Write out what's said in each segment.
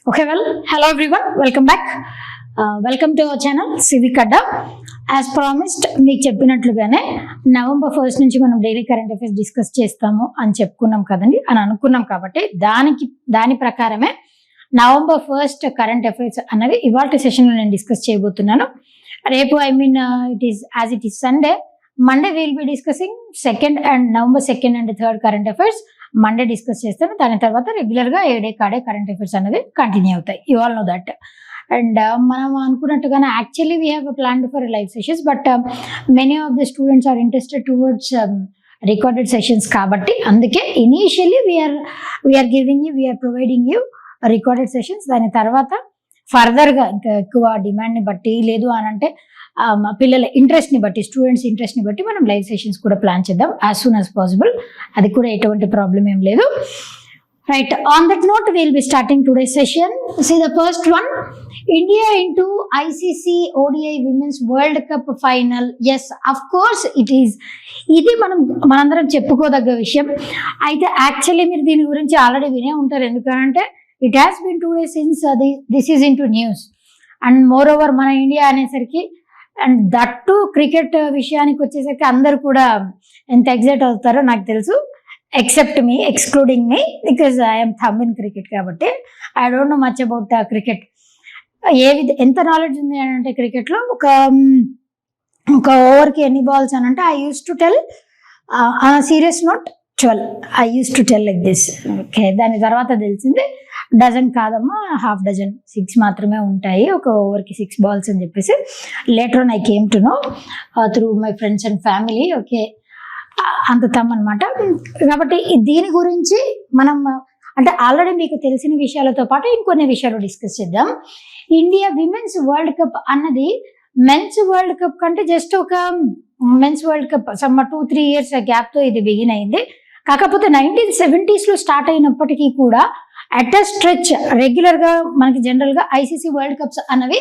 Okay, well, hello everyone, welcome back. Welcome to our channel Civic Adda. As promised, మీకు చెప్పినట్లుగానే November 1st నుంచి మనం daily current affairs discuss చేస్తాము అని చెప్పుకున్నాం కదండి అని అనుకున్నాం కాబట్టి దాని ప్రకారమే November 1st కరెంట్ అఫైర్స్ అన్నవి ఇవాల్టి సెషన్లో నేను డిస్కస్ చేయబోతున్నాను. రేపు it is Sunday. Monday we will be discussing November 2nd and 3rd current affairs. Monday discuss చేస్తాను. దాని తర్వాత రెగ్యులర్గా ఏడే కాడే కరెంట్ అఫైర్స్ అనేవి కంటిన్యూ అవుతాయి. You all know that. And మనం అనుకున్నట్టుగానే actually we have planned for live sessions, but many of the students are interested towards recorded sessions కాబట్టి అందుకే initially we are providing you recorded sessions. దాని తర్వాత ఫర్దర్గా ఇంకా ఎక్కువ డిమాండ్ని బట్టి లేదు అని అంటే మా పిల్లల ఇంట్రెస్ట్ని బట్టి, స్టూడెంట్స్ ఇంట్రెస్ట్ని బట్టి మనం లైవ్ సెషన్స్ కూడా ప్లాన్ చేద్దాం యాజ్ సూన్ యాజ్ పాసిబుల్. అది కూడా ఎటువంటి ప్రాబ్లం ఏం లేదు. Right, on that note will be starting today session. See the first one, India into ICC ODI women's world cup final. Yes, of course it is. ఇది మనందరం చెప్పుకోదగ్గ విషయం. అయితే యాక్చువల్లీ మీరు దీని గురించి ఆల్రెడీ వినే ఉంటారు, ఎందుకంటే it has been 2 days since this is in to news. And moreover మన ఇండియా అనేసరికి అండ్ దట్టు క్రికెట్ విషయానికి వచ్చేసరికి అందరు కూడా ఎంత ఎగ్జైట్ అవుతారో నాకు తెలుసు, excluding me, because I'm dumb in cricket కాబట్టి I don't know much about cricket. ఎంత నాలెడ్జ్ ఉంది అని అంటే క్రికెట్లో ఒక ఓవర్కి ఎన్ని బాల్స్ అని అంటే I use to tell serious note 12. I use to tell like this. Okay, దాని తర్వాత తెలిసింది డజన్ కాదమ్మా, హాఫ్ డజన్, 6 మాత్రమే ఉంటాయి ఒక ఓవర్కి 6 balls అని చెప్పేసి. Later on I came to know through my friends and family. Okay, అంత తమ్మనమాట. కాబట్టి దీని గురించి మనం అంటే ఆల్రెడీ మీకు తెలిసిన విషయాలతో పాటు ఇంకొన్ని విషయాలు డిస్కస్ చేద్దాం. ఇండియా విమెన్స్ వరల్డ్ కప్ అన్నది మెన్స్ వరల్డ్ కప్ కంటే జస్ట్ ఒక మెన్స్ వరల్డ్ కప్ 2-3 years గ్యాప్తో ఇది బిగిన్ అయింది. కాకపోతే 1970s స్టార్ట్ అయినప్పటికీ కూడా అట్ అ స్ట్రెచ్ రెగ్యులర్గా మనకి జనరల్గా ఐసీసీ వరల్డ్ కప్స్ అన్నవి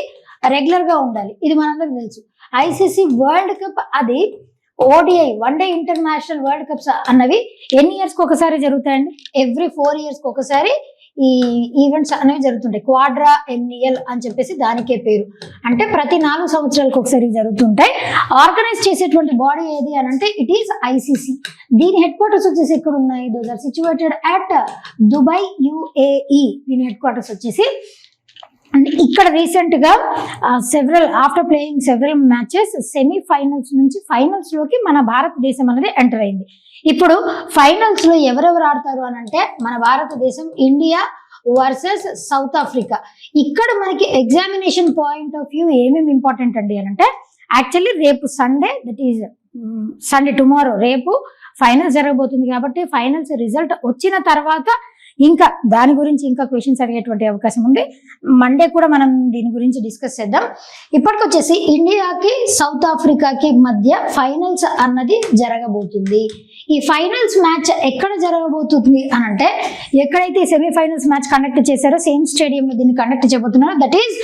రెగ్యులర్గా ఉండాలి. ఇది మనందరికి తెలుసు. ఐసీసీ వరల్డ్ కప్ అది ODI one day international world cups అన్నవి ఎన్ని ఇయర్స్కి ఒకసారి జరుగుతాయండి? ఎవ్రీ 4 years ఒకసారి ఈ ఈవెంట్స్ అనేవి జరుగుతుంటాయి. క్వాడ్రా ఎన్ఈఎల్ అని చెప్పేసి దానికే పేరు. అంటే ప్రతి 4 సంవత్సరాలకు ఒకసారి జరుగుతుంటాయి. ఆర్గనైజ్ చేసేటువంటి బాడీ ఏది అని అంటే ఇట్ ఈస్ ఐసీసీ. దీని హెడ్ క్వార్టర్స్ వచ్చేసి ఎక్కడ ఉన్నాయి? Those are situated at Dubai, UAE. దీని హెడ్ క్వార్టర్స్ వచ్చేసి అండ్ ఇక్కడ రీసెంట్గా after playing several matches semifinals నుంచి ఫైనల్స్లోకి మన భారతదేశం అనేది ఎంటర్ అయింది. ఇప్పుడు ఫైనల్స్లో ఎవరెవరు ఆడతారు అని అంటే మన భారతదేశం, ఇండియా వర్సెస్ సౌత్ ఆఫ్రికా. ఇక్కడ మనకి ఎగ్జామినేషన్ పాయింట్ ఆఫ్ వ్యూ ఏమేమి ఇంపార్టెంట్ అండి అని అంటే యాక్చువల్లీ రేపు Sunday, that is Sunday tomorrow, రేపు ఫైనల్స్ జరగబోతుంది. కాబట్టి ఫైనల్స్ రిజల్ట్ వచ్చిన తర్వాత ఇంకా దాని గురించి ఇంకా క్వశ్చన్స్ అడిగేటువంటి అవకాశం ఉంది. మండే కూడా మనం దీని గురించి డిస్కస్ చేద్దాం. ఇప్పటికొచ్చేసి ఇండియాకి సౌత్ ఆఫ్రికాకి మధ్య ఫైనల్స్ అన్నది జరగబోతుంది. ఈ ఫైనల్స్ మ్యాచ్ ఎక్కడ జరగబోతుంది అని అంటే ఎక్కడైతే సెమీఫైనల్స్ మ్యాచ్ కండక్ట్ చేశారో సేమ్ స్టేడియంలో దీన్ని కండక్ట్ చేయబోతున్నారు. That is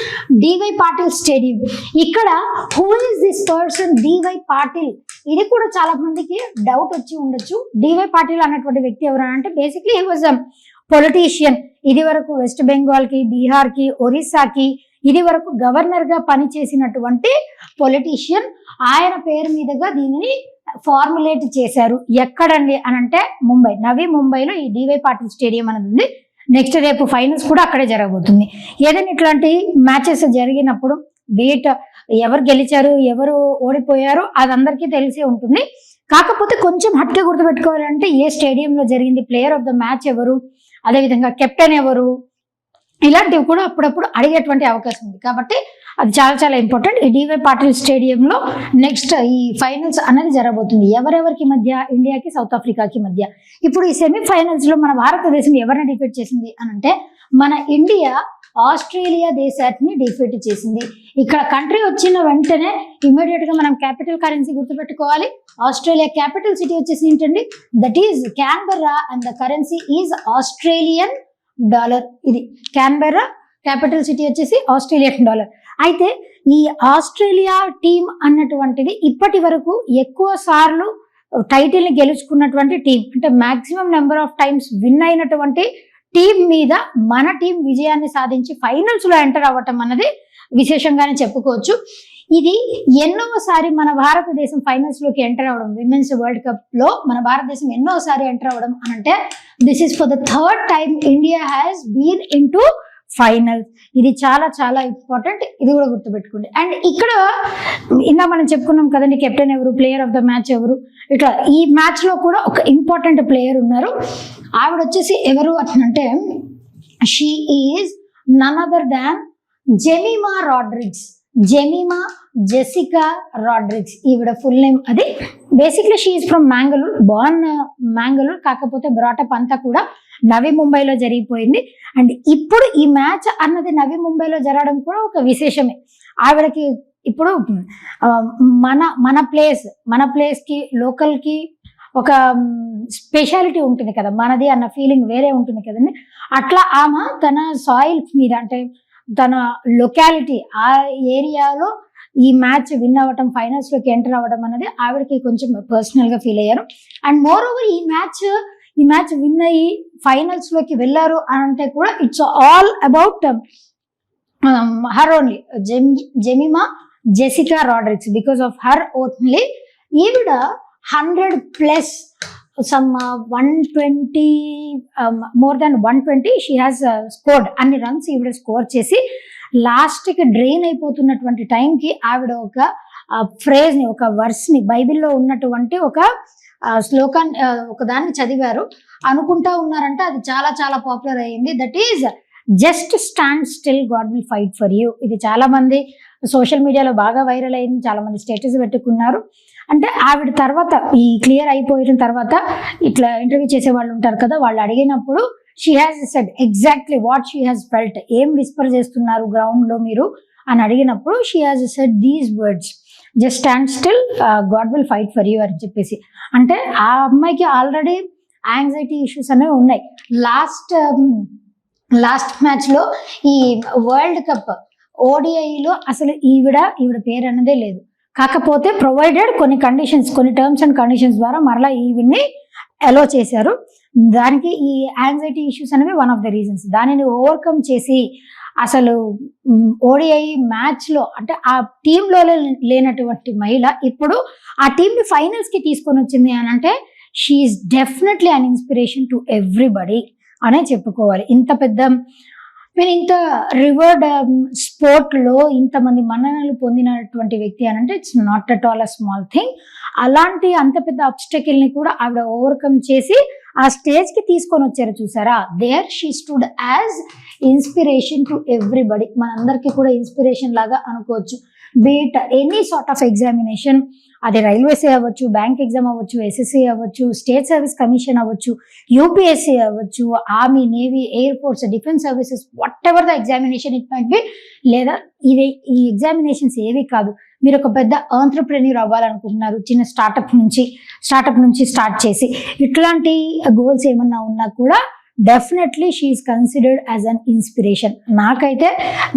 D Y Patil stadium. ఇక్కడ who is this person D Y Patil? ఇది కూడా చాలా మందికి డౌట్ వచ్చి ఉండొచ్చు. డివై పాటిల్ అన్నటువంటి వ్యక్తి ఎవరు అంటే బేసిక్లీ హీ వాజ్ పొలిటీషియన్. ఇది వరకు వెస్ట్ బెంగాల్కి, బీహార్కి, ఒరిస్సాకి ఇది వరకు గవర్నర్గా పనిచేసినటువంటి పొలిటీషియన్. ఆయన పేరు మీదుగా దీనిని ఫార్ములేట్ చేశారు. ఎక్కడండి అని అంటే ముంబై, నవీ ముంబైలో ఈ డివై పాటిల్ స్టేడియం అనేది ఉంది. నెక్స్ట్ రేపు ఫైనల్స్ కూడా అక్కడే జరగబోతుంది. ఏదైనా ఇట్లాంటి మ్యాచెస్ జరిగినప్పుడు బీట్ ఎవరు గెలిచారు, ఎవరు ఓడిపోయారు అది అందరికీ తెలిసే ఉంటుంది. కాకపోతే కొంచెం హట్గా గుర్తుపెట్టుకోవాలంటే ఏ స్టేడియంలో జరిగింది, ప్లేయర్ ఆఫ్ ద మ్యాచ్ ఎవరు, అదేవిధంగా కెప్టెన్ ఎవరు, ఇలాంటివి కూడా అప్పుడప్పుడు అడిగేటువంటి అవకాశం ఉంది. కాబట్టి అది చాలా చాలా ఇంపార్టెంట్. ఈ డివై పాటిల్ స్టేడియంలో నెక్స్ట్ ఈ ఫైనల్స్ అనేది జరగబోతుంది. ఎవరెవరికి మధ్య? ఇండియాకి సౌత్ ఆఫ్రికాకి మధ్య. ఇప్పుడు ఈ సెమీఫైనల్స్లో మన భారతదేశం ఎవరిని డిఫీట్ చేసింది అని అంటే మన ఇండియా ఆస్ట్రేలియా దేశాన్ని డిఫీట్ చేసింది. ఇక్కడ కంట్రీ వచ్చిన వెంటనే ఇమీడియట్గా మనం క్యాపిటల్ కరెన్సీ గుర్తుపెట్టుకోవాలి. ఆస్ట్రేలియా క్యాపిటల్ సిటీ వచ్చేసి ఏంటండి? That is Canberra and the currency is Australian dollar. ఇది క్యాన్బెర్రా, క్యాపిటల్ సిటీ వచ్చేసి ఆస్ట్రేలియన్ డాలర్. అయితే ఈ ఆస్ట్రేలియా టీం అన్నటువంటిది ఇప్పటి వరకు ఎక్కువ సార్లు టైటిల్ని గెలుచుకున్నటువంటి టీం, అంటే maximum number of times win అయినటువంటి టీం మీద మన టీం విజయాన్ని సాధించి ఫైనల్స్ లో ఎంటర్ అవ్వటం అన్నది విశేషంగానే చెప్పుకోవచ్చు. ఇది ఎన్నోసారి మన భారతదేశం ఫైనల్స్ లోకి ఎంటర్ అవ్వడం, విమెన్స్ వరల్డ్ కప్ లో మన భారతదేశం ఎన్నోసారి ఎంటర్ అవ్వడం అని అంటే this is for the third time India has been into final. ఇది చాలా చాలా ఇంపార్టెంట్, ఇది కూడా గుర్తుపెట్టుకోండి. అండ్ ఇక్కడ ఇందా మనం చెప్పుకున్నాం కదండి, కెప్టెన్ ఎవరు, ప్లేయర్ ఆఫ్ ద మ్యాచ్ ఎవరు, ఇట్లా ఈ మ్యాచ్ లో కూడా ఒక ఇంపార్టెంట్ ప్లేయర్ ఉన్నారు. ఆవిడ వచ్చేసి ఎవరు అంటే she is none other than Jemimah Rodrigues. Jessica Rodrigues ఈవిడ ఫుల్ నేమ్ అది. Basically she is from Mangalore, born Mangalore, కాకపోతే బ్రాటప్ అంతా కూడా నవీ ముంబైలో జరిగిపోయింది. అండ్ ఇప్పుడు ఈ మ్యాచ్ అన్నది నవీ ముంబైలో జరగడం కూడా ఒక విశేషమే. ఆవిడకి ఇప్పుడు మన ప్లేస్ కి లోకల్ కి ఒక స్పెషాలిటీ ఉంటుంది కదా, మనది అన్న ఫీలింగ్ వేరే ఉంటుంది కదండి. అట్లా ఆమె తన సాయిల్ మీద అంటే తన లొకాలిటీ ఆ ఏరియాలో ఈ మ్యాచ్ విన్ అవ్వటం, ఫైనల్స్ లోకి ఎంటర్ అవ్వడం అనేది ఆవిడకి కొంచెం పర్సనల్ గా ఫీల్ అయ్యారు. అండ్ మోర్ ఓవర్ ఈ మ్యాచ్ విన్ అయ్యి ఫైనల్స్ లోకి వెళ్ళారు అని అంటే కూడా it's all about her only, Jessica Rodrigues. Because of her only ఈవిడ 100+ some 120 more than 120 she has scored అన్ని రన్స్ ఈవిడ స్కోర్ చేసి లాస్ట్ కి డ్రైన్ అయిపోతున్నటువంటి టైంకి ఆవిడ ఒక ఫ్రేజ్ ని, ఒక వర్స్ ని, బైబిల్లో ఉన్నటువంటి ఒక శ్లోకాన్ని ఒక దాన్ని చదివారు అనుకుంటా ఉన్నారంటే అది చాలా చాలా పాపులర్ అయ్యింది. That is just stand still, God will fight for you. ఇది చాలా మంది సోషల్ మీడియాలో బాగా వైరల్ అయింది, చాలా మంది స్టేటస్ పెట్టుకున్నారు. అంటే ఆవిడ తర్వాత ఈ క్లియర్ అయిపోయిన తర్వాత ఇట్లా ఇంటర్వ్యూ చేసే వాళ్ళు ఉంటారు కదా, వాళ్ళు అడిగినప్పుడు she has said exactly what she has felt. ఏం విస్పర్ చేస్తున్నారు గ్రౌండ్ లో మీరు అని అడిగినప్పుడు she has said these words, just stand still, God will fight for you అని చెప్పేసి. అంటే ఆ అమ్మాయికి ఆల్రెడీ యాంగ్జైటీ ఇష్యూస్ అనేవి ఉన్నాయి. లాస్ట్ మ్యాచ్ లో ఈ వరల్డ్ కప్ ఓడిఐలో అసలు ఈవిడ పేరు అన్నదే లేదు. కాకపోతే ప్రొవైడెడ్ కొన్ని టర్మ్స్ అండ్ కండిషన్స్ ద్వారా మరలా ఈవిడ్ని అలో చేశారు. దానికి ఈ యాంగ్జైటీ ఇష్యూస్ అనేవి వన్ ఆఫ్ ద రీజన్స్. దానిని ఓవర్కమ్ చేసి అసలు ఓడిఐ మ్యాచ్ లో అంటే ఆ టీంలో లేనటువంటి మహిళ ఇప్పుడు ఆ టీంని ఫైనల్స్ కి తీసుకొని వచ్చింది అని అంటే she is definitely an inspiration to everybody అనే చెప్పుకోవాలి. ఇంత పెద్ద మీరు ఇంత రివర్డ్ స్పోర్ట్ లో ఇంతమంది మన్ననలు పొందినటువంటి వ్యక్తి అని అంటే it's not at all a small thing. అలాంటి అంత పెద్ద అబ్స్టకిల్ ని కూడా ఆవిడ ఓవర్కమ్ చేసి ఆ స్టేజ్ కి తీసుకొని వచ్చారు చూసారా. There she stood as inspiration to everybody. మనందరికీ కూడా ఇన్స్పిరేషన్ లాగా అనుకోవచ్చు. Be it any sort of examination, అది రైల్వేస్ అవ్వచ్చు, బ్యాంక్ ఎగ్జామ్ అవ్వచ్చు, ఎస్ఎస్సి అవ్వచ్చు, స్టేట్ సర్వీస్ కమిషన్ అవ్వచ్చు, యూపీఎస్సీ అవ్వచ్చు, army, navy, air force, defence services, whatever the examination it might be. లేదా ఈ ఎగ్జామినేషన్స్ ఏవి కాదు, మీరు ఒక పెద్ద ఆంట్రప్రెన్యూర్ అవ్వాలనుకుంటున్నారు, చిన్న స్టార్టప్ నుంచి స్టార్ట్ చేసి ఇట్లాంటి గోల్స్ ఏమన్నా ఉన్నా కూడా definitely she is considered as an inspiration.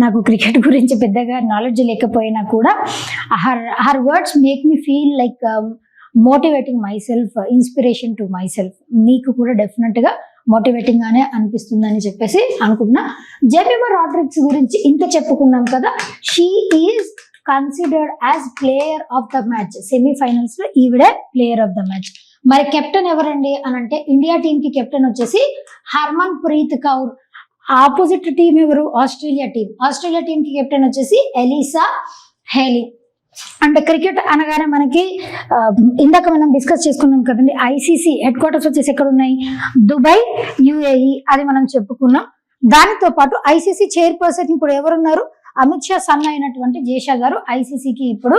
నాకు క్రికెట్ గురించి పెద్దగా నాలెడ్జ్ లేకపోయినా కూడా her words make me feel like motivating my self, inspiration to my self. మీకు కూడా డెఫినెట్ గా మోటివేటింగ్ గానే అనిపిస్తుందని చెప్పేసి అనుకుంటున్నా. జెమిమా రాడ్రిగ్స్ గురించి ఇంత చెప్పుకున్నాం కదా. She is considered as player of the match. Semifinals లో ఈవిడే ప్లేయర్ ఆఫ్ ద మ్యాచ్. మరి కెప్టెన్ ఎవరండి అని అంటే ఇండియా టీం కి కెప్టెన్ వచ్చేసి హర్మన్ ప్రీత్ కౌర్. ఆపోజిట్ టీం ఎవరు? ఆస్ట్రేలియా టీం కి కెప్టెన్ వచ్చేసి ఎలిసా హేలీ. అంటే క్రికెట్ అనగానే మనకి ఇందాక మనం డిస్కస్ చేసుకున్నాం కదండి, ఐసీసీ హెడ్ క్వార్టర్స్ వచ్చేసి ఎక్కడ ఉన్నాయి? దుబాయ్, యుఏఈ, అది మనం చెప్పుకున్నాం. దానితో పాటు ఐసీసీ చైర్పర్సన్ ఇప్పుడు ఎవరున్నారు? అమిత్ షా సన్ అయినటువంటి జేషా గారు ఐసీసీకి ఇప్పుడు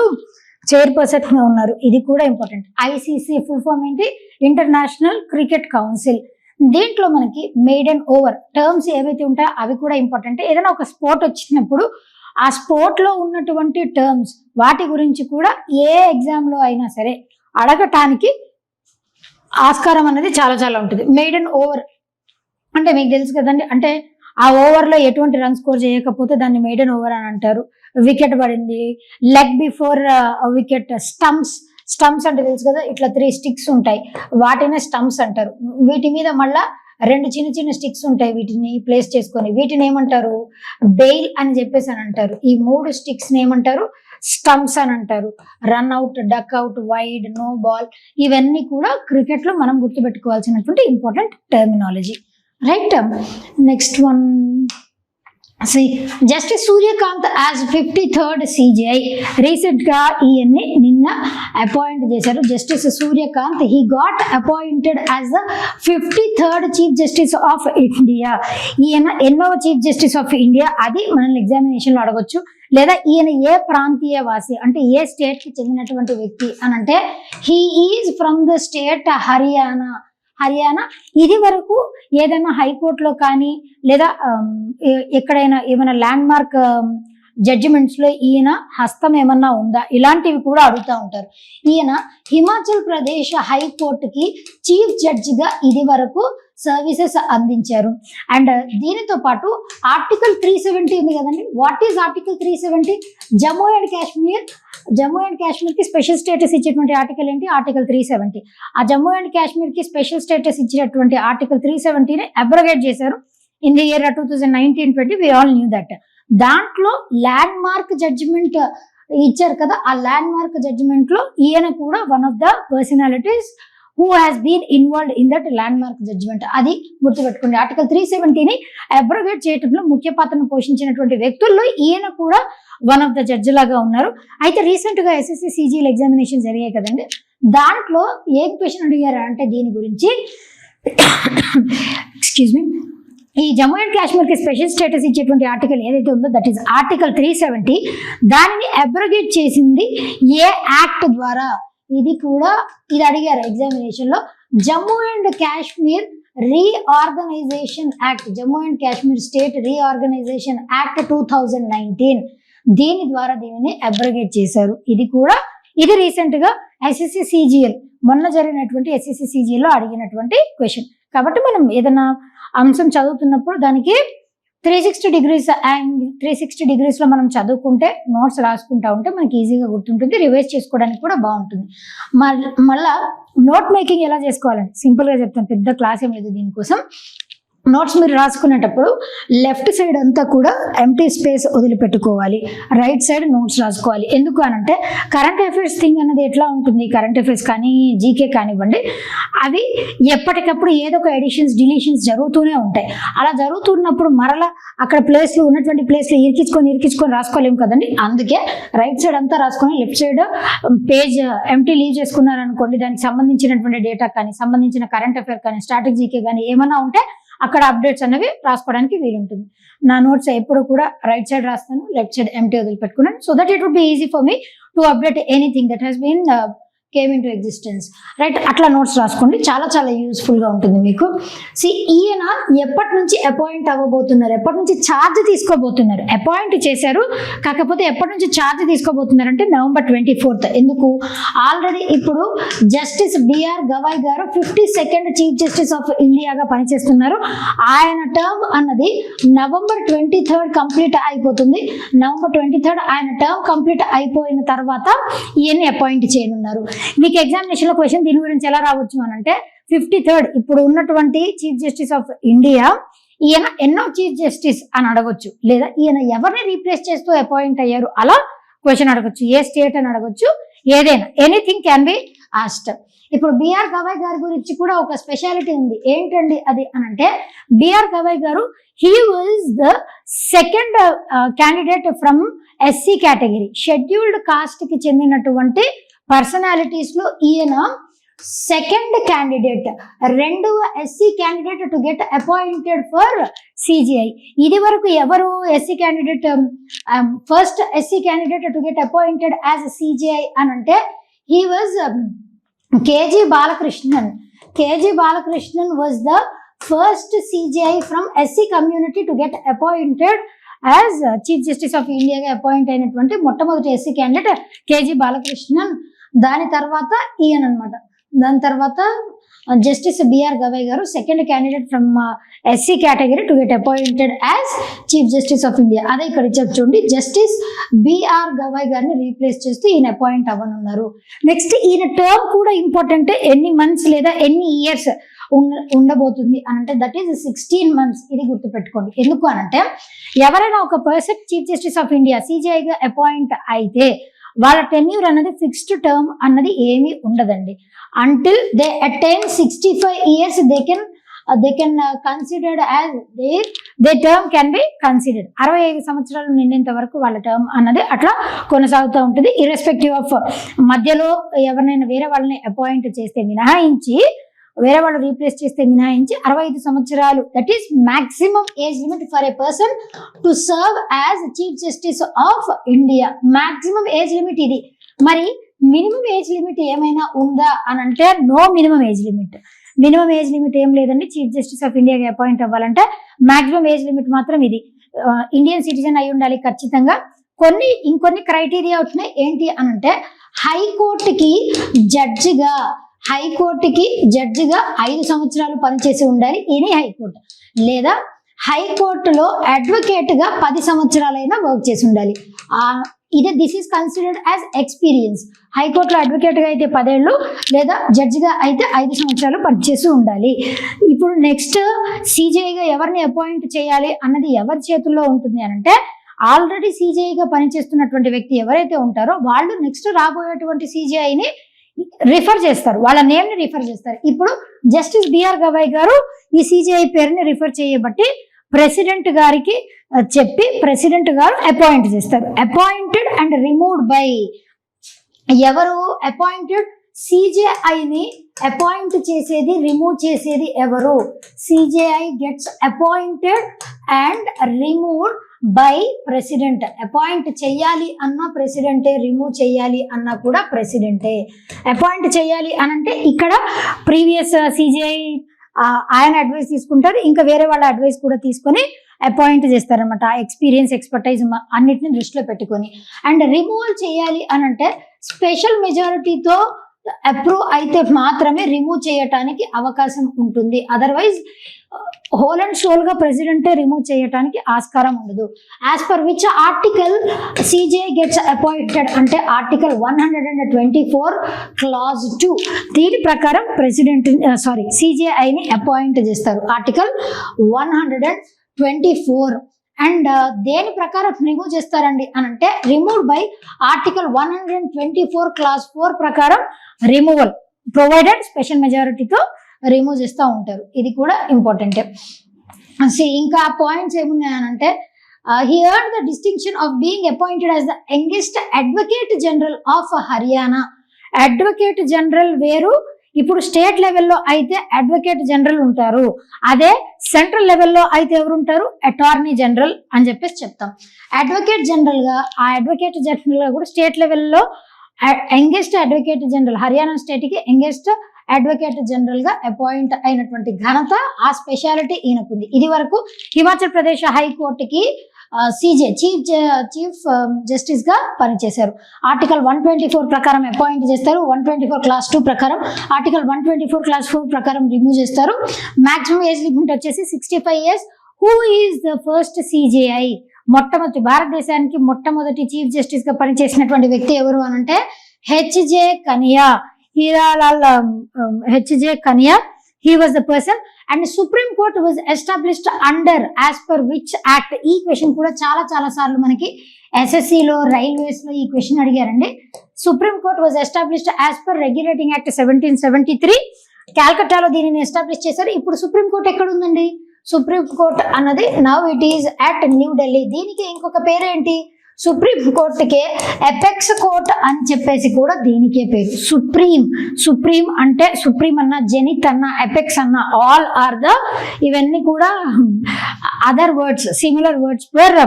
చైర్పర్సన్ గా ఉన్నారు. ఇది కూడా ఇంపార్టెంట్. ఐసీసీ ఫుల్ ఫామ్ ఏంటి? International cricket council. దీంట్లో మనకి మెయిడెన్ ఓవర్ టర్మ్స్ ఏవైతే ఉంటాయో అవి కూడా ఇంపార్టెంట్. ఏదైనా ఒక స్పోర్ట్ వచ్చినప్పుడు ఆ స్పోర్ట్ లో ఉన్నటువంటి టర్మ్స్ వాటి గురించి కూడా ఏ ఎగ్జామ్ లో అయినా సరే అడగటానికి ఆస్కారం అనేది చాలా చాలా ఉంటుంది. మెయిడెన్ ఓవర్ అంటే మీకు తెలుసు కదండి, అంటే ఆ ఓవర్ లో ఎటువంటి రన్ స్కోర్ చేయకపోతే దాన్ని మెయిడెన్ ఓవర్ అని అంటారు. వికెట్ పడింది, లెగ్ బిఫోర్ వికెట్, స్టంప్స్ అంటే తెలుసు కదా, ఇట్లా 3 స్టిక్స్ ఉంటాయి, వాటినే స్టంప్స్ అంటారు. వీటి మీద మళ్ళా రెండు చిన్న చిన్న స్టిక్స్ ఉంటాయి, వీటిని ప్లేస్ చేసుకొని వీటిని ఏమంటారు, బెయిల్ అని చెప్పేసి అని అంటారు. ఈ 3 స్టిక్స్ ఏమంటారు, స్టంప్స్ అని అంటారు. Run out, duck out, wide, no ball, ఇవన్నీ కూడా క్రికెట్ లో మనం గుర్తుపెట్టుకోవాల్సినటువంటి important terminology. Right, next one, justice Suryakant as 53rd CJI. Recent గా ఈయన్ని నిన్న అపాయింట్ చేశారు. Justice Suryakant he got appointed as the 53rd chief justice of India. ఈయన ఎన్నో చీఫ్ జస్టిస్ ఆఫ్ ఇండియా అది మనల్ని ఎగ్జామినేషన్ లో అడగొచ్చు. లేదా ఈయన ఏ ప్రాంతీయ వాసి అంటే ఏ స్టేట్ కి చెందినటువంటి వ్యక్తి అని అంటే he is from the state Haryana. ఇది వరకు ఏదైనా హైకోర్టులో కానీ లేదా ఎక్కడైనా ఏమైనా ల్యాండ్ మార్క్ జడ్జిమెంట్స్ లో ఈయన హస్తం ఏమన్నా ఉందా, ఇలాంటివి కూడా అడుగుతూ ఉంటారు. ఈయన హిమాచల్ ప్రదేశ్ హైకోర్టుకి చీఫ్ జడ్జిగా ఇది వరకు సర్వీసెస్ అందించారు. అండ్ దీనితో పాటు ఆర్టికల్ 370 ఉంది కదండి. What is article 370? Jammu and Kashmir కి స్పెషల్ స్టేటస్ ఇచ్చేటువంటి ఆర్టికల్ ఏంటి, ఆర్టికల్ 370. ఆ జమ్మూ అండ్ కాశ్మీర్ కి స్పెషల్ స్టేటస్ ఇచ్చినటువంటి ఆర్టికల్ 370ని అబ్రగేట్ చేశారు in the year 2019-20. We all knew that. దాంట్లో ల్యాండ్ మార్క్ జడ్జిమెంట్ ఇచ్చారు కదా, ఆ ల్యాండ్ మార్క్ జడ్జిమెంట్ లో ఈయన కూడా one of the personalities who has been involved in that landmark judgment. అది గుర్తుపెట్టుకోండి. ఆర్టికల్ 370ని అబ్రగేట్ చేయడంలో ముఖ్య పాత్రను పోషించినటువంటి వ్యక్తుల్లో ఈయన కూడా వన్ ఆఫ్ ద జడ్జి లాగా ఉన్నారు. అయితే రీసెంట్ గా SSC CGL ఎగ్జామినేషన్ జరిగాయి కదండి, దాంట్లో ఏం క్వశ్చన్ అడిగారు అంటే దీని గురించి ఎక్స్క్యూజ్ మీ, ఈ జమ్మూ అండ్ కాశ్మీర్ కి స్పెషల్ స్టేటస్ ఇచ్చేటువంటి ఆర్టికల్ ఏదైతే ఉందో దట్ ఈస్ ఆర్టికల్ 370. దానిని అబ్రగేట్ చేసింది ఏ యాక్ట్ ద్వారా, ఇది అడిగారు ఎగ్జామినేషన్ లో. Jammu and Kashmir reorganisation act, Jammu and Kashmir state reorganisation act 2019, దీని ద్వారా దీనిని అబ్రగేట్ చేశారు. ఇది రీసెంట్ గా SSC CGL మొన్న జరిగినటువంటి SSC CGL లో అడిగినటువంటి క్వశ్చన్. కాబట్టి మనం ఏదైనా అంశం చదువుతున్నప్పుడు దానికి 360 degrees అండ్ 360 degrees లో మనం చదువుకుంటే నోట్స్ రాసుకుంటా ఉంటే మనకి ఈజీగా గుర్తుంటుంది, రివైజ్ చేసుకోవడానికి కూడా బాగుంటుంది. మళ్ళా నోట్ మేకింగ్ ఎలా చేసుకోవాలండి సింపుల్ గా చెప్తాను, పెద్ద క్లాస్ ఏం లేదు దీనికోసం. నోట్స్ మీరు రాసుకునేటప్పుడు లెఫ్ట్ సైడ్ అంతా కూడా ఎంటీ స్పేస్ వదిలిపెట్టుకోవాలి, రైట్ సైడ్ నోట్స్ రాసుకోవాలి. ఎందుకు అనంటే కరెంట్ అఫైర్స్ థింగ్ అనేది ఎట్లా ఉంటుంది, కరెంట్ అఫైర్స్ కానీ జీకే కానివ్వండి, అవి ఎప్పటికప్పుడు ఏదో ఒక ఎడిషన్స్ డిలీషన్స్ జరుగుతూనే ఉంటాయి. అలా జరుగుతున్నప్పుడు మరలా అక్కడ ఉన్నటువంటి ప్లేస్లో ఇరికించుకొని రాసుకోలేము కదండి. అందుకే రైట్ సైడ్ అంతా రాసుకొని left side page empty leave చేసుకున్నారనుకోండి, దానికి సంబంధించినటువంటి డేటా కానీ సంబంధించిన కరెంట్ అఫైర్ కానీ స్టాటిక్ జీకే కానీ ఏమైనా ఉంటే అక్కడ అప్డేట్స్ అనేవి రాసుకోవడానికి వీలుంటుంది. నా నోట్స్ ఎప్పుడు కూడా రైట్ సైడ్ రాస్తాను, లెఫ్ట్ సైడ్ ఎంటీ వదిలిపెట్టుకున్నాను. So that it would be easy for me to update anything that has been came into existence. Right, అట్లా నోట్స్ రాసుకోండి, చాలా చాలా యూస్ఫుల్ గా ఉంటుంది మీకు. ఈయన ఎప్పటి నుంచి అపాయింట్ అవ్వబోతున్నారు, ఎప్పటి నుంచి ఛార్జ్ తీసుకోబోతున్నారు, అపాయింట్ చేశారు కాకపోతే ఎప్పటి నుంచి ఛార్జ్ తీసుకోబోతున్నారు అంటే November 24th. ఎందుకు, ఆల్రెడీ ఇప్పుడు జస్టిస్ బిఆర్ గవాయ్ గారు 52nd చీఫ్ జస్టిస్ ఆఫ్ ఇండియాగా పనిచేస్తున్నారు. ఆయన టర్మ్ అన్నది November 23rd కంప్లీట్ అయిపోతుంది. November 23rd ఆయన టర్మ్ కంప్లీట్ అయిపోయిన తర్వాత ఈయన్ని అపాయింట్ చేయనున్నారు. మీకు ఎగ్జామినేషన్ లో క్వశ్చన్ దీని గురించి ఎలా రావచ్చు అని అంటే 53rd ఇప్పుడు ఉన్నటువంటి చీఫ్ జస్టిస్ ఆఫ్ ఇండియా ఈయన ఎన్నో చీఫ్ జస్టిస్ అని అడగొచ్చు, లేదా ఈయన ఎవరిని రీప్లేస్ చేస్తూ అపాయింట్ అయ్యారు అలా క్వశ్చన్ అడగొచ్చు, ఏ స్టేట్ అని అడగొచ్చు, ఏదైనా ఎనీథింగ్ క్యాన్ బి ఆస్క్డ్. ఇప్పుడు బిఆర్ గవాయ్ గారి గురించి కూడా ఒక స్పెషాలిటీ ఉంది. ఏంటండి అది అని అంటే బిఆర్ గవాయ్ గారు he was the second candidate from SC category, scheduled cost కి చెందినటువంటి పర్సనాలిటీస్ లో ఈయన సెకండ్ క్యాండిడేట్, రెండవ SC candidate to get appointed for CGI. ఇది వరకు ఎవరు SC candidate, first SC candidate to get appointed as CGI అని అంటే he was KG Balakrishnan. KG Balakrishnan was the first CGI from SC community to get appointed as Chief Justice of India గా appoint అయినటువంటి మొట్టమొదటి SC candidate KG Balakrishnan. దాని తర్వాత ఈయన అనమాట. దాని తర్వాత జస్టిస్ బిఆర్ గవాయ్ గారు second candidate from SC category to get appointed as chief justice of India. అదే ఇక్కడ ఇచ్చారు చూడండి, జస్టిస్ బిఆర్ గవాయ్ గారిని రీప్లేస్ చేస్తూ ఈయన అపాయింట్ అవ్వనున్నారు. నెక్స్ట్ ఈయన టర్మ్ కూడా ఇంపార్టెంట్, ఎన్ని మంత్స్ లేదా ఎన్ని ఇయర్స్ ఉండబోతుంది అనంటే దట్ ఈస్ 16 months. ఇది గుర్తుపెట్టుకోండి. ఎందుకు అనంటే ఎవరైనా ఒక person chief justice of India సిజేఐగా అపాయింట్ అయితే వాళ్ళ టెన్యూర్ అన్నది ఫిక్స్డ్ టర్మ్ అన్నది ఏమీ ఉండదండి. Until they attain 65 years they can considered as their term can be considered. 65 సంవత్సరాలు నిండేంత వరకు వాళ్ళ టర్మ్ అన్నది అట్లా కొనసాగుతూ ఉంటుంది. ఇర్రెస్పెక్టివ్ ఆఫ్ మధ్యలో ఎవరినైనా వేరే వాళ్ళని అపాయింట్ చేస్తే మినహాయించి, వేరే వాళ్ళు రీప్లేస్ చేస్తే మినహాయించి 65 సంవత్సరాలు, that is maximum age limit for a person to serve as chief justice of India. Maximum age limit ఇది. మరి మినిమం ఏజ్ లిమిట్ ఏమైనా ఉందా అని అంటే no minimum age limit. Minimum age limit ఏం లేదండి. చీఫ్ జస్టిస్ ఆఫ్ ఇండియాకి appoint అవ్వాలంటే మాక్సిమం ఏజ్ లిమిట్ మాత్రం ఇది. ఇండియన్ సిటిజన్ అయి ఉండాలి ఖచ్చితంగా. ఇంకొన్ని క్రైటీరియా వచ్చినాయి. ఏంటి అనంటే హైకోర్టుకి జడ్జిగా 5 సంవత్సరాలు పనిచేసి ఉండాలి ఎనీ హైకోర్టు, లేదా హైకోర్టులో అడ్వకేట్ గా 10 సంవత్సరాలైనా వర్క్ చేసి ఉండాలి. This is considered as experience. హైకోర్టులో అడ్వకేట్ గా అయితే 10 ఏళ్ళు, లేదా జడ్జిగా అయితే 5 సంవత్సరాలు పనిచేసి ఉండాలి. ఇప్పుడు నెక్స్ట్ సిజేఐగా ఎవరిని అపాయింట్ చేయాలి అన్నది ఎవరి చేతుల్లో ఉంటుంది అనంటే ఆల్రెడీ సిజేఐగా పనిచేస్తున్నటువంటి వ్యక్తి ఎవరైతే ఉంటారో వాళ్ళు నెక్స్ట్ రాబోయేటువంటి సిజేఐని రిఫర్ చేస్తారు, వాళ్ళ నేమ్ ని రిఫర్ చేస్తారు. ఇప్పుడు జస్టిస్ బిఆర్ గవాయ్ గారు ఈ సిజేఐ పేరుని రిఫర్ చేయబట్టి ప్రెసిడెంట్ గారికి చెప్పి ప్రెసిడెంట్ గారు అపాయింట్ చేస్తారు. అపాయింటెడ్ అండ్ రిమూవ్డ్ బై ఎవరు? అపాయింటెడ్. సిజేఐని అపాయింట్ చేసేది, రిమూవ్ చేసేది ఎవరు? CJI gets appointed and removed by president. Appoint చేయాలి అన్నా ప్రెసిడెంటే, రిమూవ్ చేయాలి అన్నా కూడా ప్రెసిడెంటే. అపాయింట్ చేయాలి అనంటే ఇక్కడ ప్రీవియస్ సిజేఐ ఆయన అడ్వైస్ తీసుకుంటారు, ఇంకా వేరే వాళ్ళ అడ్వైస్ కూడా తీసుకొని అపాయింట్ చేస్తారనమాట. ఎక్స్పీరియన్స్, ఎక్స్పర్టైజ్ అన్నిటిని దృష్టిలో పెట్టుకొని. అండ్ రిమూవల్ చేయాలి అనంటే స్పెషల్ మెజారిటీతో అప్రూవ్ అయితే మాత్రమే రిమూవ్ చేయటానికి అవకాశం ఉంటుంది. అదర్వైజ్ హోల్ అండ్ షోల్ గా ప్రెసిడెంటే రిమూవ్ చేయటానికి ఆస్కారం ఉండదు. As per which article CJI gets appointed అంటే ఆర్టికల్ 124 clause 2. దీని ప్రకారం ప్రెసిడెంట్ సిజేఐని అపాయింట్ చేస్తారు. ఆర్టికల్ 124. అండ్ దేని ప్రకారం రిమూవ్ చేస్తారండి అనంటే రిమూవ్డ్ బై ఆర్టికల్ 124 clause 4 ప్రకారం రిమూవల్ ప్రొవైడెడ్ స్పెషల్ మెజారిటీతో రిమూవ్ చేస్తూ ఉంటారు. ఇది కూడా ఇంపార్టెంట్. ఇంకా points ఏమున్నాయనంటే he earned the distinction of being appointed as the youngest advocate general of Haryana. Advocate general వేరు. ఇప్పుడు స్టేట్ లెవెల్లో అయితే అడ్వకేట్ జనరల్ ఉంటారు, అదే సెంట్రల్ లెవెల్లో అయితే ఎవరు ఉంటారు? అటార్నీ జనరల్ అని చెప్పేసి చెప్తాం. అడ్వకేట్ జనరల్ గా అడ్వకేట్ జనరల్ గా కూడా స్టేట్ లెవెల్లో youngest advocate general, Haryana state కి యంగెస్ట్ అడ్వకేట్ జనరల్ గా అపాయింట్ అయినటువంటి ఘనత, ఆ స్పెషాలిటీ ఈయనకుంది. ఇది వరకు హిమాచల్ ప్రదేశ్ హైకోర్టుకి సిజే చీఫ్ జస్టిస్ గా పనిచేశారు. ఆర్టికల్ 124 ప్రకారం అపాయింట్ చేస్తారు. 124 clause 2 ప్రకారం, ఆర్టికల్ 124 clause 4 ప్రకారం రిమూవ్ చేస్తారు. మాక్సిమం ఏజ్ లిమిట్ వచ్చేసి 65 years. Who is the first CJI? భారతదేశానికి మొట్టమొదటి చీఫ్ జస్టిస్ గా పనిచేసినటువంటి వ్యక్తి ఎవరు అనంటే HJ కనియా, Hiralal HJ కనియా. He was the person. And Supreme Court was established under as per which act? ఈ క్వశ్చన్ కూడా చాలా సార్లు మనకి ఎస్ఎస్సిలో, రైల్వేస్ లో ఈ క్వశ్చన్ అడిగారండి. Supreme court was established as per regulating act 1773. క్యాల్కటాలో దీనిని ఎస్టాబ్లిష్ చేశారు. ఇప్పుడు సుప్రీం కోర్ట్ ఎక్కడ ఉందండి? సుప్రీం కోర్ట్ అన్నది now it is at new Delhi. దీనికి ఇంకొక పేరేంటి? సుప్రీం కోర్టుకే ఎపెక్స్ కోర్ట్ అని చెప్పేసి కూడా దీనికే పేరు. సుప్రీం అంటే సుప్రీం అన్న, జెనిత్ అన్న, ఎపెక్స్ అన్న, ఆల్ ఆర్ ద ఇవన్నీ కూడా other words, similar words for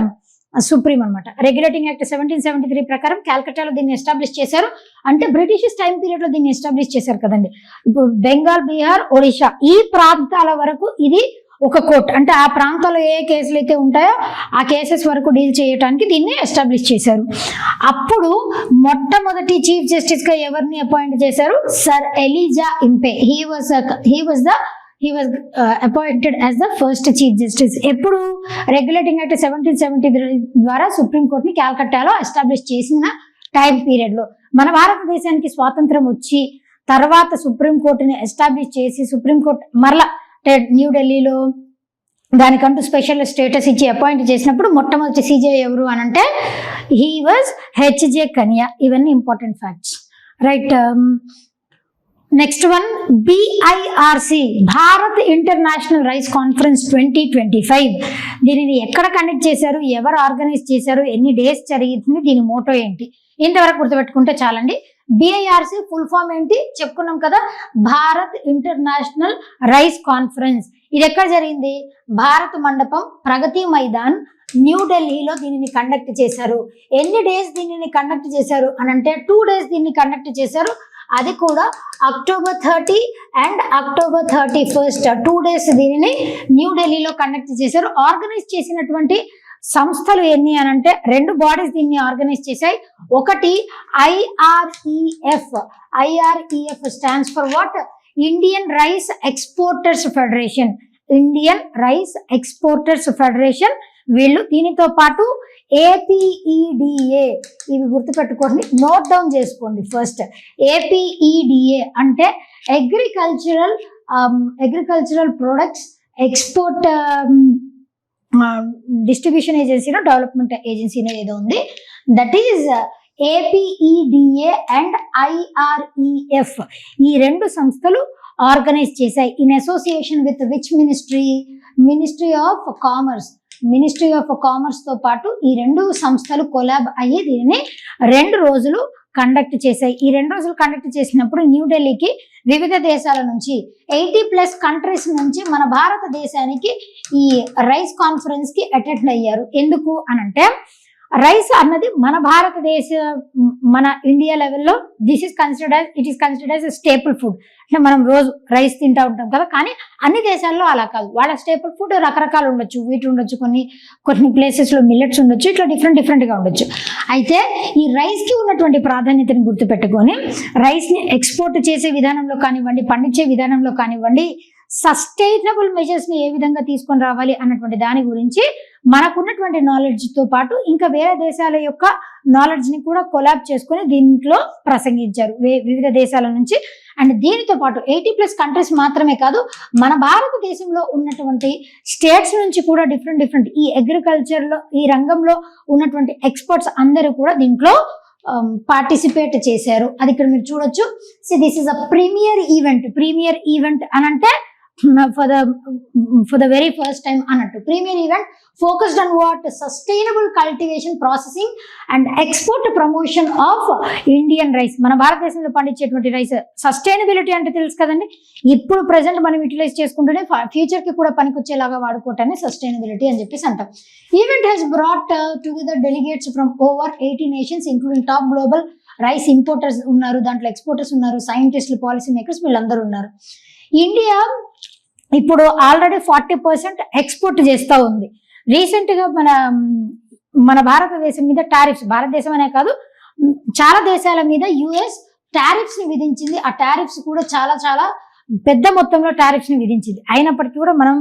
supreme అనమాట. రెగ్యులేటింగ్ యాక్ట్ 1773 ప్రకారం క్యాల్కటాలో దీన్ని ఎస్టాబ్లిష్ చేశారు. అంటే బ్రిటిష్ టైం పీరియడ్ లో దీన్ని ఎస్టాబ్లిష్ చేశారు కదండి. ఇప్పుడు బెంగాల్, బీహార్, ఒడిషా ఈ ప్రాంతాల వరకు ఇది ఒక కోర్ట్, అంటే ఆ ప్రాంతాల్లో ఏ కేసులు అయితే ఉంటాయో ఆ కేసెస్ వరకు డీల్ చేయడానికి దీన్ని ఎస్టాబ్లిష్ చేశారు. అప్పుడు మొట్టమొదటి చీఫ్ జస్టిస్ గా ఎవరిని అపాయింట్ చేశారు? Sir Eliza ఇంపే. He was appointed as the first chief justice. ఎప్పుడు? రెగ్యులేటింగ్ యాక్ట్ 1773 ద్వారా సుప్రీంకోర్టుని క్యాల్కట్టాలో ఎస్టాబ్లిష్ చేసిన టైం పీరియడ్ లో, మన భారతదేశానికి స్వాతంత్రం వచ్చి తర్వాత సుప్రీంకోర్టుని ఎస్టాబ్లిష్ చేసి సుప్రీంకోర్టు మరలా న్యూఢిల్లీలో దానికంటూ స్పెషల్ స్టేటస్ ఇచ్చి అపాయింట్ చేసినప్పుడు మొట్టమొదటి సీజే ఎవరు అని అంటే హీ వాజ్ హెచ్జే కనియా. ఇవన్నీ important facts, right. Next one, BIRC, Bharat international rice conference 2025. దీనిని ఎక్కడ కండక్ట్ చేశారు, ఎవరు ఆర్గనైజ్ చేశారు, ఎన్ని డేస్ జరిగింది, దీని మోటో ఏంటి, ఇంతవరకు గుర్తుపెట్టుకుంటే చాలండి. BIRC ఫుల్ ఫామ్ ఏంటి చెప్పుకున్నాం కదా, భారత్ ఇంటర్నేషనల్ రైస్ కాన్ఫరెన్స్. ఇది ఎక్కడ జరిగింది? భారత్ మండపం, ప్రగతి మైదాన్, న్యూఢిల్లీలో దీనిని కండక్ట్ చేశారు. ఎన్ని డేస్ దీనిని కండక్ట్ చేశారు అని అంటే 2 days దీన్ని కండక్ట్ చేశారు. అది కూడా October 30 and October 31st, 2 days దీనిని న్యూఢిల్లీలో కండక్ట్ చేశారు. ఆర్గనైజ్ చేసినటువంటి సంస్థలు ఎన్ని అని అంటే 2 bodies దీన్ని ఆర్గనైజ్ చేశాయి. ఒకటి IREF. IREF stands for what? Indian rice exporters federation. Indian rice exporters federation వీళ్ళు. దీనితో పాటు APEDA, ఇవి గుర్తుపెట్టుకోండి, నోట్ డౌన్ చేసుకోండి ఫస్ట్. APEDA అంటే అగ్రికల్చరల్ ప్రొడక్ట్స్ ఎక్స్పోర్ట్ డిస్ట్రిబ్యూషన్ ఏజెన్సీనో డెవలప్మెంట్ ఏజెన్సీనో ఏదో ఉంది, that is APEDA and IREF. ఈ 2 సంస్థలు ఆర్గనైజ్ చేశాయి. In association with which ministry of commerce. Ministry of commerce తో పాటు ఈ 2 సంస్థలు కొలాబ్ అయ్యి దీనిని 2 రోజులు కండక్ట్ చేశాయి. ఈ 2 రోజులు కండక్ట్ చేసినప్పుడు న్యూఢిల్లీకి వివిధ దేశాల నుంచి 80+ కంట్రీస్ నుంచి మన భారతదేశానికి ఈ రైస్ కాన్ఫరెన్స్ కి అటెండ్ అయ్యారు. ఎందుకు అనంటే రైస్ అన్నది మన ఇండియా లెవెల్లో it is considered as staple food. అంటే మనం రోజు రైస్ తింటా ఉంటాం కదా, కానీ అన్ని దేశాల్లో అలా కాదు. వాళ్ళ స్టేపుల్ ఫుడ్ రకరకాలు ఉండొచ్చు, వీటి ఉండొచ్చు, కొన్ని ప్లేసెస్ లో మిల్లెట్స్ ఉండొచ్చు, ఇట్లా డిఫరెంట్ గా ఉండొచ్చు. అయితే ఈ రైస్ కి ఉన్నటువంటి ప్రాధాన్యతను గుర్తుపెట్టుకొని రైస్ ని ఎక్స్పోర్ట్ చేసే విధానంలో కానివ్వండి, పండించే విధానంలో కానివ్వండి, సస్టైనబుల్ మెజర్స్ ని ఏ విధంగా తీసుకొని రావాలి అన్నటువంటి దాని గురించి మనకున్నటువంటి నాలెడ్జ్ తో పాటు ఇంకా వేరే దేశాల యొక్క నాలెడ్జ్ ని కూడా కొలాబ్ చేసుకుని దీంట్లో ప్రసంగించారు వివిధ దేశాల నుంచి. అండ్ దీనితో పాటు 80+ కంట్రీస్ మాత్రమే కాదు, మన భారతదేశంలో ఉన్నటువంటి స్టేట్స్ నుంచి కూడా డిఫరెంట్ ఈ అగ్రికల్చర్ లో ఈ రంగంలో ఉన్నటువంటి ఎక్స్పర్ట్స్ అందరూ కూడా దీంట్లో పార్టిసిపేట్ చేశారు. అది ఇక్కడ మీరు చూడొచ్చు. So this is a premier event అని అంటే for the very first time అన్నట్టు. Premier event focused on what? Sustainable cultivation, processing and export promotion of Indian rice. మన భారతదేశంలో పండించేటువంటి రైస్ సస్టైనబిలిటీ అంటే తెలుసు కదండి. ఇప్పుడు ప్రెసెంట్ మనం యూటిలైజ్ చేసుకుంటూనే ఫ్యూచర్ కి కూడా పనికొచ్చేలాగా వాడుకోవటాన్ని సస్టైనబిలిటీ అని చెప్పేసి అంటాం. Event has brought together delegates from over 80 nations including top global rice importers ఉన్నారు, దాంట్లో ఎక్స్పోర్టర్స్ ఉన్నారు, సైంటిస్టులు, పాలసీ మేకర్స్, వీళ్ళందరూ ఉన్నారు. ఇండియా ఇప్పుడు ఆల్రెడీ 40% ఎక్స్పోర్ట్ చేస్తూ ఉంది. రీసెంట్ గా మన భారతదేశం మీద టారిఫ్స్, భారతదేశం అనే కాదు చాలా దేశాల మీద US టారిఫ్స్ ని విధించింది. ఆ టారిఫ్స్ కూడా చాలా పెద్ద మొత్తంలో టారిఫ్స్ ని విధించింది. అయినప్పటికీ కూడా మనం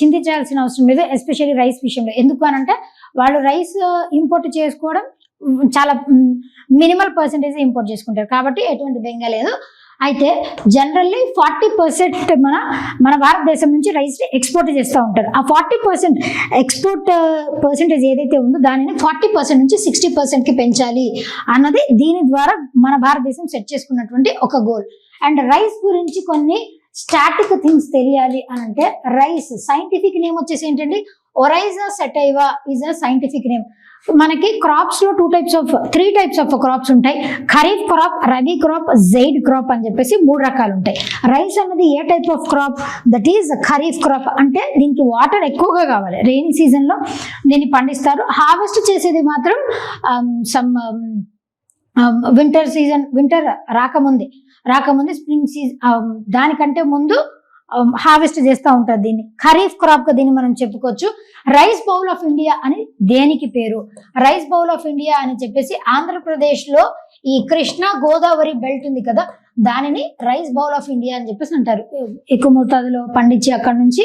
చింతించాల్సిన అవసరం లేదు, ఎస్పెషల్లీ రైస్ విషయంలో. ఎందుకు అనంటే వాళ్ళు రైస్ ఇంపోర్ట్ చేసుకోవడం చాలా మినిమల్ పర్సెంటేజ్ ఇంపోర్ట్ చేసుకుంటారు కాబట్టి ఎటువంటి బెంగ లేదు. అయితే జనరల్లీ 40% మన భారతదేశం నుంచి రైస్ ఎక్స్పోర్ట్ చేస్తూ ఉంటారు. ఆ 40% ఎక్స్పోర్ట్ పర్సెంటేజ్ ఏదైతే ఉందో దానిని 40% నుంచి 60%కి పెంచాలి అన్నది దీని ద్వారా మన భారతదేశం సెట్ చేసుకున్నటువంటి ఒక గోల్. అండ్ రైస్ గురించి కొన్ని స్టాటిక్ థింగ్స్ తెలియాలి అని అంటే, రైస్ సైంటిఫిక్ నేమ్ వచ్చేసి ఏంటండి? Oryza sativa is a scientific name. మనకి క్రాప్స్ లో 3 types ఆఫ్ క్రాప్స్ ఉంటాయి. Kharif crop, rabi crop, zaid crop అని చెప్పేసి 3 రకాలు ఉంటాయి. రైస్ అన్నది ఏ type of crop? That is kharif crop. అంటే దీనికి వాటర్ ఎక్కువగా కావాలి, రెయినీ సీజన్ లో దీన్ని పండిస్తారు. హార్వెస్ట్ చేసేది మాత్రం వింటర్ రాకముందే స్ప్రింగ్ సీజన్, దానికంటే ముందు హార్వెస్ట్ చేస్తూ ఉంటారు. దీన్ని ఖరీఫ్ క్రాప్ గా దీన్ని మనం చెప్పుకోవచ్చు. రైస్ బౌల్ ఆఫ్ ఇండియా అని దేనికి పేరు? రైస్ బౌల్ ఆఫ్ ఇండియా అని చెప్పేసి ఆంధ్రప్రదేశ్ లో ఈ కృష్ణా గోదావరి బెల్ట్ ఉంది కదా, దానిని రైస్ బౌల్ ఆఫ్ ఇండియా అని చెప్పేసి అంటారు. ఎక్కువ మోతాదులో పండించి అక్కడ నుంచి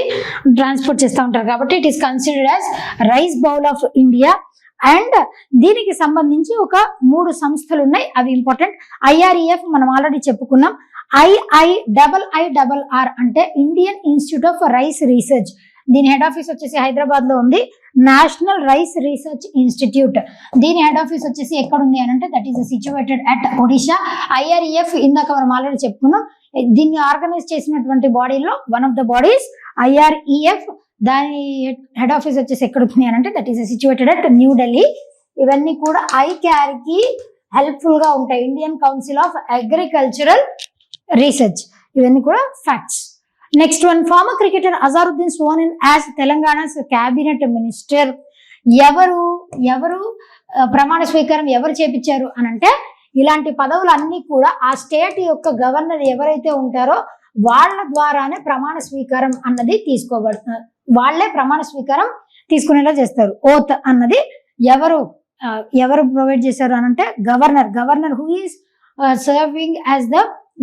ట్రాన్స్పోర్ట్ చేస్తూ ఉంటారు కాబట్టి it is considered as rice bowl of India. And దీనికి సంబంధించి ఒక 3 సంస్థలు ఉన్నాయి, అవి ఇంపార్టెంట్. IREF మనం ఆల్రెడీ చెప్పుకున్నాం. IIRR అంటే Indian institute of rice research, దీని హెడ్ ఆఫీస్ వచ్చేసి హైదరాబాద్ లో ఉంది. నేషనల్ రైస్ రీసెర్చ్ ఇన్స్టిట్యూట్, దీని హెడ్ ఆఫీస్ వచ్చేసి ఎక్కడ ఉంది అని అంటే that is situated at Odisha. IREF ఇందాక మనం ఆల్రెడీ చెప్పుకున్నాం. దీన్ని ఆర్గనైజ్ చేసినటువంటి బాడీలో one of the bodies IREF. దాని హెడ్ ఆఫీస్ వచ్చేసి ఎక్కడ ఉంది అని అంటే that is situated at New Delhi. ఇవన్నీ కూడా ICAR కి హెల్ప్ఫుల్ గా ఉంటాయి. Indian council of agricultural research, ఇవన్నీ కూడా facts. Next one, farmer cricketer Azharuddin sworn in as Telangana's cabinet minister. ఎవరు ప్రమాణ స్వీకారం ఎవరు చేపించారు అని అంటే ఇలాంటి పదవులన్నీ కూడా ఆ స్టేట్ యొక్క గవర్నర్ ఎవరైతే ఉంటారో వాళ్ళ ద్వారానే ప్రమాణ స్వీకారం అన్నది తీసుకోబడుతుంది. వాళ్లే ప్రమాణ స్వీకారం తీసుకునేలా చేస్తారు. ఓత్ అన్నది ఎవరు ప్రొవైడ్ చేశారు అని అంటే governor who is serving as the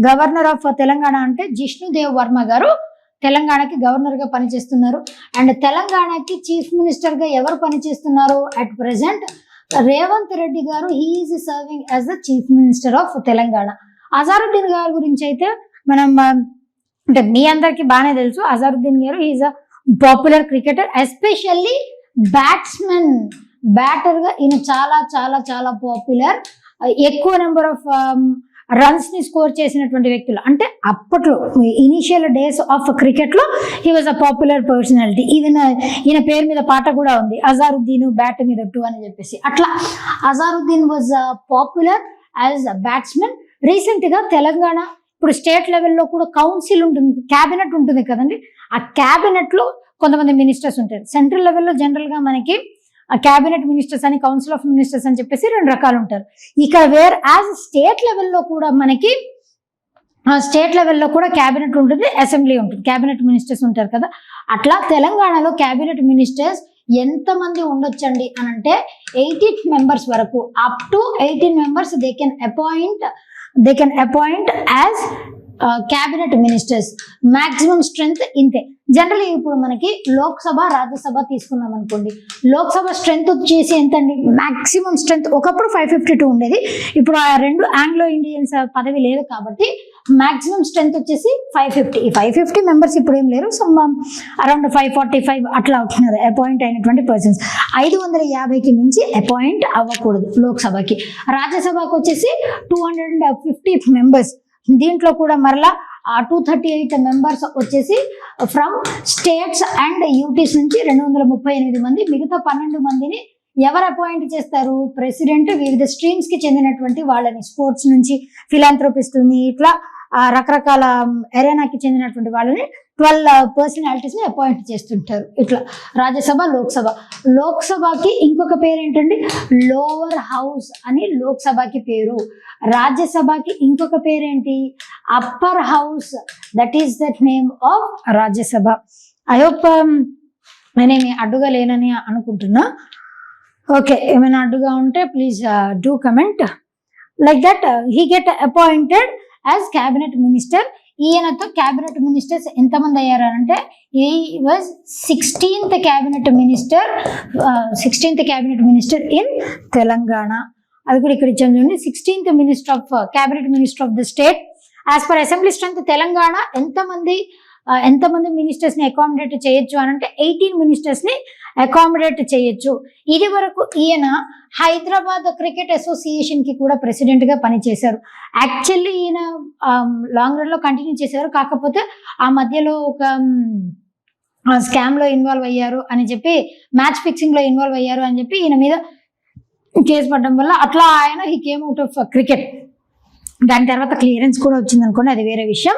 governor of Telangana అంటే జిష్ణుదేవ్ వర్మ గారు తెలంగాణకి గవర్నర్ గా పనిచేస్తున్నారు. అండ్ తెలంగాణకి చీఫ్ మినిస్టర్ గా ఎవరు పనిచేస్తున్నారు అట్ ప్రెసెంట్? రేవంత్ రెడ్డి గారు, he is serving as the chief minister of Telangana. Azharuddin గారి గురించి అయితే మనం అంటే మీ అందరికి బాగానే తెలుసు. అజారుద్దీన్ గారు is a popular cricketer, especially batter గా ఈయన చాలా చాలా చాలా పాపులర్. ఎక్కువ నెంబర్ ఆఫ్ రన్స్ ని స్కోర్ చేసినటువంటి వ్యక్తులు అంటే అప్పట్లో ఇనిషియల్ డేస్ ఆఫ్ క్రికెట్ లో he was a popular personality. ఈయన పేరు మీద పాట కూడా ఉంది, అజారుద్దీన్ బ్యాట్ మీద 2 అని చెప్పేసి. అట్లా Azharuddin was popular as a batsmen. Recent గా తెలంగాణ ఇప్పుడు స్టేట్ లెవెల్లో కూడా కౌన్సిల్ ఉంటుంది, క్యాబినెట్ ఉంటుంది కదండి. ఆ క్యాబినెట్ లో కొంతమంది మినిస్టర్స్ ఉంటారు. సెంట్రల్ లెవెల్లో జనరల్ గా మనకి క్యాబినెట్ మినిస్టర్స్ అని, కౌన్సిల్ ఆఫ్ మినిస్టర్స్ అని చెప్పేసి 2 రకాలు ఉంటారు. ఇక్కడ వేర్ యాజ్ స్టేట్ లెవెల్లో కూడా మనకి స్టేట్ లెవెల్లో కూడా క్యాబినెట్ ఉంటుంది, అసెంబ్లీ ఉంటుంది, క్యాబినెట్ మినిస్టర్స్ ఉంటారు కదా. అట్లా తెలంగాణలో క్యాబినెట్ మినిస్టర్స్ ఎంతమంది ఉండొచ్చండి అని అంటే 18 మెంబర్స్ వరకు, up to 18 members they can appoint as cabinet ministers. Maximum strength ఇంతే. జనరల్లీ ఇప్పుడు మనకి లోక్సభ రాజ్యసభ తీసుకున్నాం అనుకోండి, లోక్సభ స్ట్రెంగ్త్ వచ్చేసి ఎంతండి? మాక్సిమం స్ట్రెంగ్త్ ఒకప్పుడు 552 ఉండేది. ఇప్పుడు ఆ 2 ఆంగ్లో ఇండియన్స్ పదవి లేదు కాబట్టి మాక్సిమం స్ట్రెంగ్త్ వచ్చేసి 550. ఈ 550 మెంబర్స్ ఇప్పుడు ఏం లేరు, సో అరౌండ్ 545 అట్లా అవుతున్నారు అపాయింట్ అయినటువంటి పర్సన్స్. 550కి మించి అపాయింట్ అవ్వకూడదు లోక్సభకి. రాజ్యసభకి వచ్చేసి 250 మెంబర్స్. దీంట్లో కూడా మరలా 238 మెంబర్స్ వచ్చేసి ఫ్రమ్ స్టేట్స్ అండ్ యూటీస్ నుంచి 238 మంది. మిగతా 12 మందిని ఎవరు అపాయింట్ చేస్తారు? ప్రెసిడెంట్ వివిధ స్ట్రీమ్స్ కి చెందినటువంటి వాళ్ళని, స్పోర్ట్స్ నుంచి ఫిలాంథ్రోపిస్టుని, ఇట్లా రకరకాల ఎరేనాకి చెందినటువంటి వాళ్ళని 12 పర్సనాలిటీస్ ని అపాయింట్ చేస్తుంటారు. ఇట్లా రాజ్యసభ, లోక్సభకి ఇంకొక పేరు ఏంటండి? లోవర్ హౌస్ అని లోక్సభకి పేరు. రాజ్యసభకి ఇంకొక పేరేంటి? Upper house. That is that name of Rajya Sabha. I hope నేనేమి అడ్డుగా లేనని అనుకుంటున్నా. ఓకే, ఏమైనా అడ్డుగా ఉంటే please do comment. Like that he get appointed as cabinet minister. ఈయనతో క్యాబినెట్ మినిస్టర్స్ ఎంతమంది అయ్యారు అంటే ఈ was 16th cabinet minister in Telangana. అది కూడా ఇక్కడ ఇచ్చాను చూడండి, 16th cabinet minister of the state. As per assembly strength Telangana ఎంతమంది మినిస్టర్స్ ని అకామిడేట్ చేయొచ్చు అని అంటే 18 మినిస్టర్స్ ని అకామిడేట్ చేయొచ్చు. ఇది వరకు ఈయన హైదరాబాద్ క్రికెట్ అసోసియేషన్ కి కూడా ప్రెసిడెంట్ గా పనిచేశారు. యాక్చువల్లీ ఈయన లాంగ్ రన్ లో కంటిన్యూ చేశారు, కాకపోతే ఆ మధ్యలో ఒక స్కామ్ లో ఇన్వాల్వ్ అయ్యారు అని చెప్పి, మ్యాచ్ ఫిక్సింగ్ లో ఇన్వాల్వ్ అయ్యారు అని చెప్పి ఈయన మీద కేసు పడడం వల్ల అట్లా ఆయన he came out of cricket. దాని తర్వాత క్లియరెన్స్ కూడా వచ్చింది అనుకోండి, అది వేరే విషయం.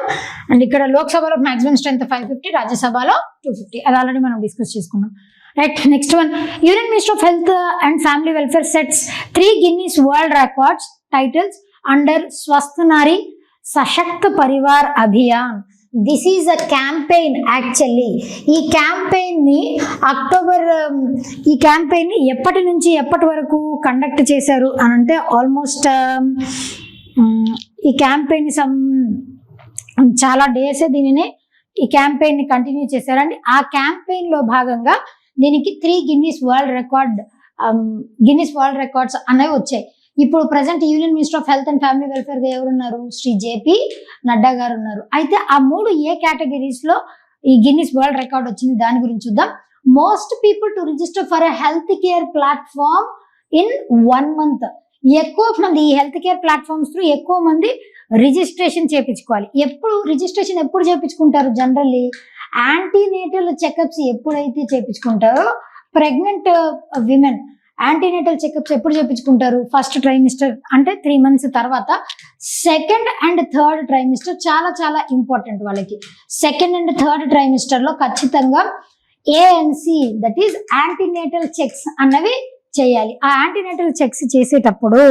అండ్ ఇక్కడ లోక్సభలో మాక్సిమం స్ట్రెంత్ 550, రాజ్యసభలో 250. అది ఆల్రెడీ మనం డిస్కస్ చేసుకున్నాం. Right, next one, union minister of health and family welfare sets 3 Guinness world records titles under Swasth Nari Sashakt Parivar Abhiyan. This is a campaign actually. ఈ క్యాంపెయిన్ని ఈ క్యాంపెయిన్ని ఎప్పటి నుంచి ఎప్పటి వరకు కండక్ట్ చేశారు అని అంటే ఆల్మోస్ట్ ఈ క్యాంపెయిన్ చాలా డేసే ఈ క్యాంపెయిన్ని కంటిన్యూ చేశారండి. ఆ క్యాంపెయిన్లో భాగంగా దీనికి 3 గిన్నిస్ వరల్డ్ రికార్డ్స్ అనేవి వచ్చాయి. ఇప్పుడు present union minister of health and family welfare గా ఎవరున్నారు? శ్రీ జేపీ నడ్డా గారు ఉన్నారు. అయితే ఆ 3 ఏ కేటగిరీస్ లో ఈ గిన్నిస్ వరల్డ్ రికార్డ్ వచ్చింది దాని గురించి చూద్దాం. Most people to register for a health care platform in 1 month. ఎక్కువ మంది ఈ హెల్త్ కేర్ ప్లాట్ఫామ్స్ త్రూ ఎక్కువ మంది రిజిస్ట్రేషన్ చేయించుకోవాలి. రిజిస్ట్రేషన్ ఎప్పుడు చేయించుకుంటారు? జనరల్లీ యాంటీనేటల్ చెకప్స్ ఎప్పుడైతే చేయించుకుంటారో ప్రెగ్నెంట్ విమెన్ యాంటీనేటల్ చెకప్స్ ఎప్పుడు చేయించుకుంటారు? ఫస్ట్ ట్రైమిస్టర్ అంటే 3 months తర్వాత. సెకండ్ అండ్ థర్డ్ ట్రైమిస్టర్ చాలా చాలా ఇంపార్టెంట్ వాళ్ళకి. సెకండ్ అండ్ థర్డ్ ట్రైమిస్టర్ లో ఖచ్చితంగా ANC that is antenatal checks అన్నవి చేయాలి. ఆ యాంటీనేటల్ చెక్స్ చేసేటప్పుడు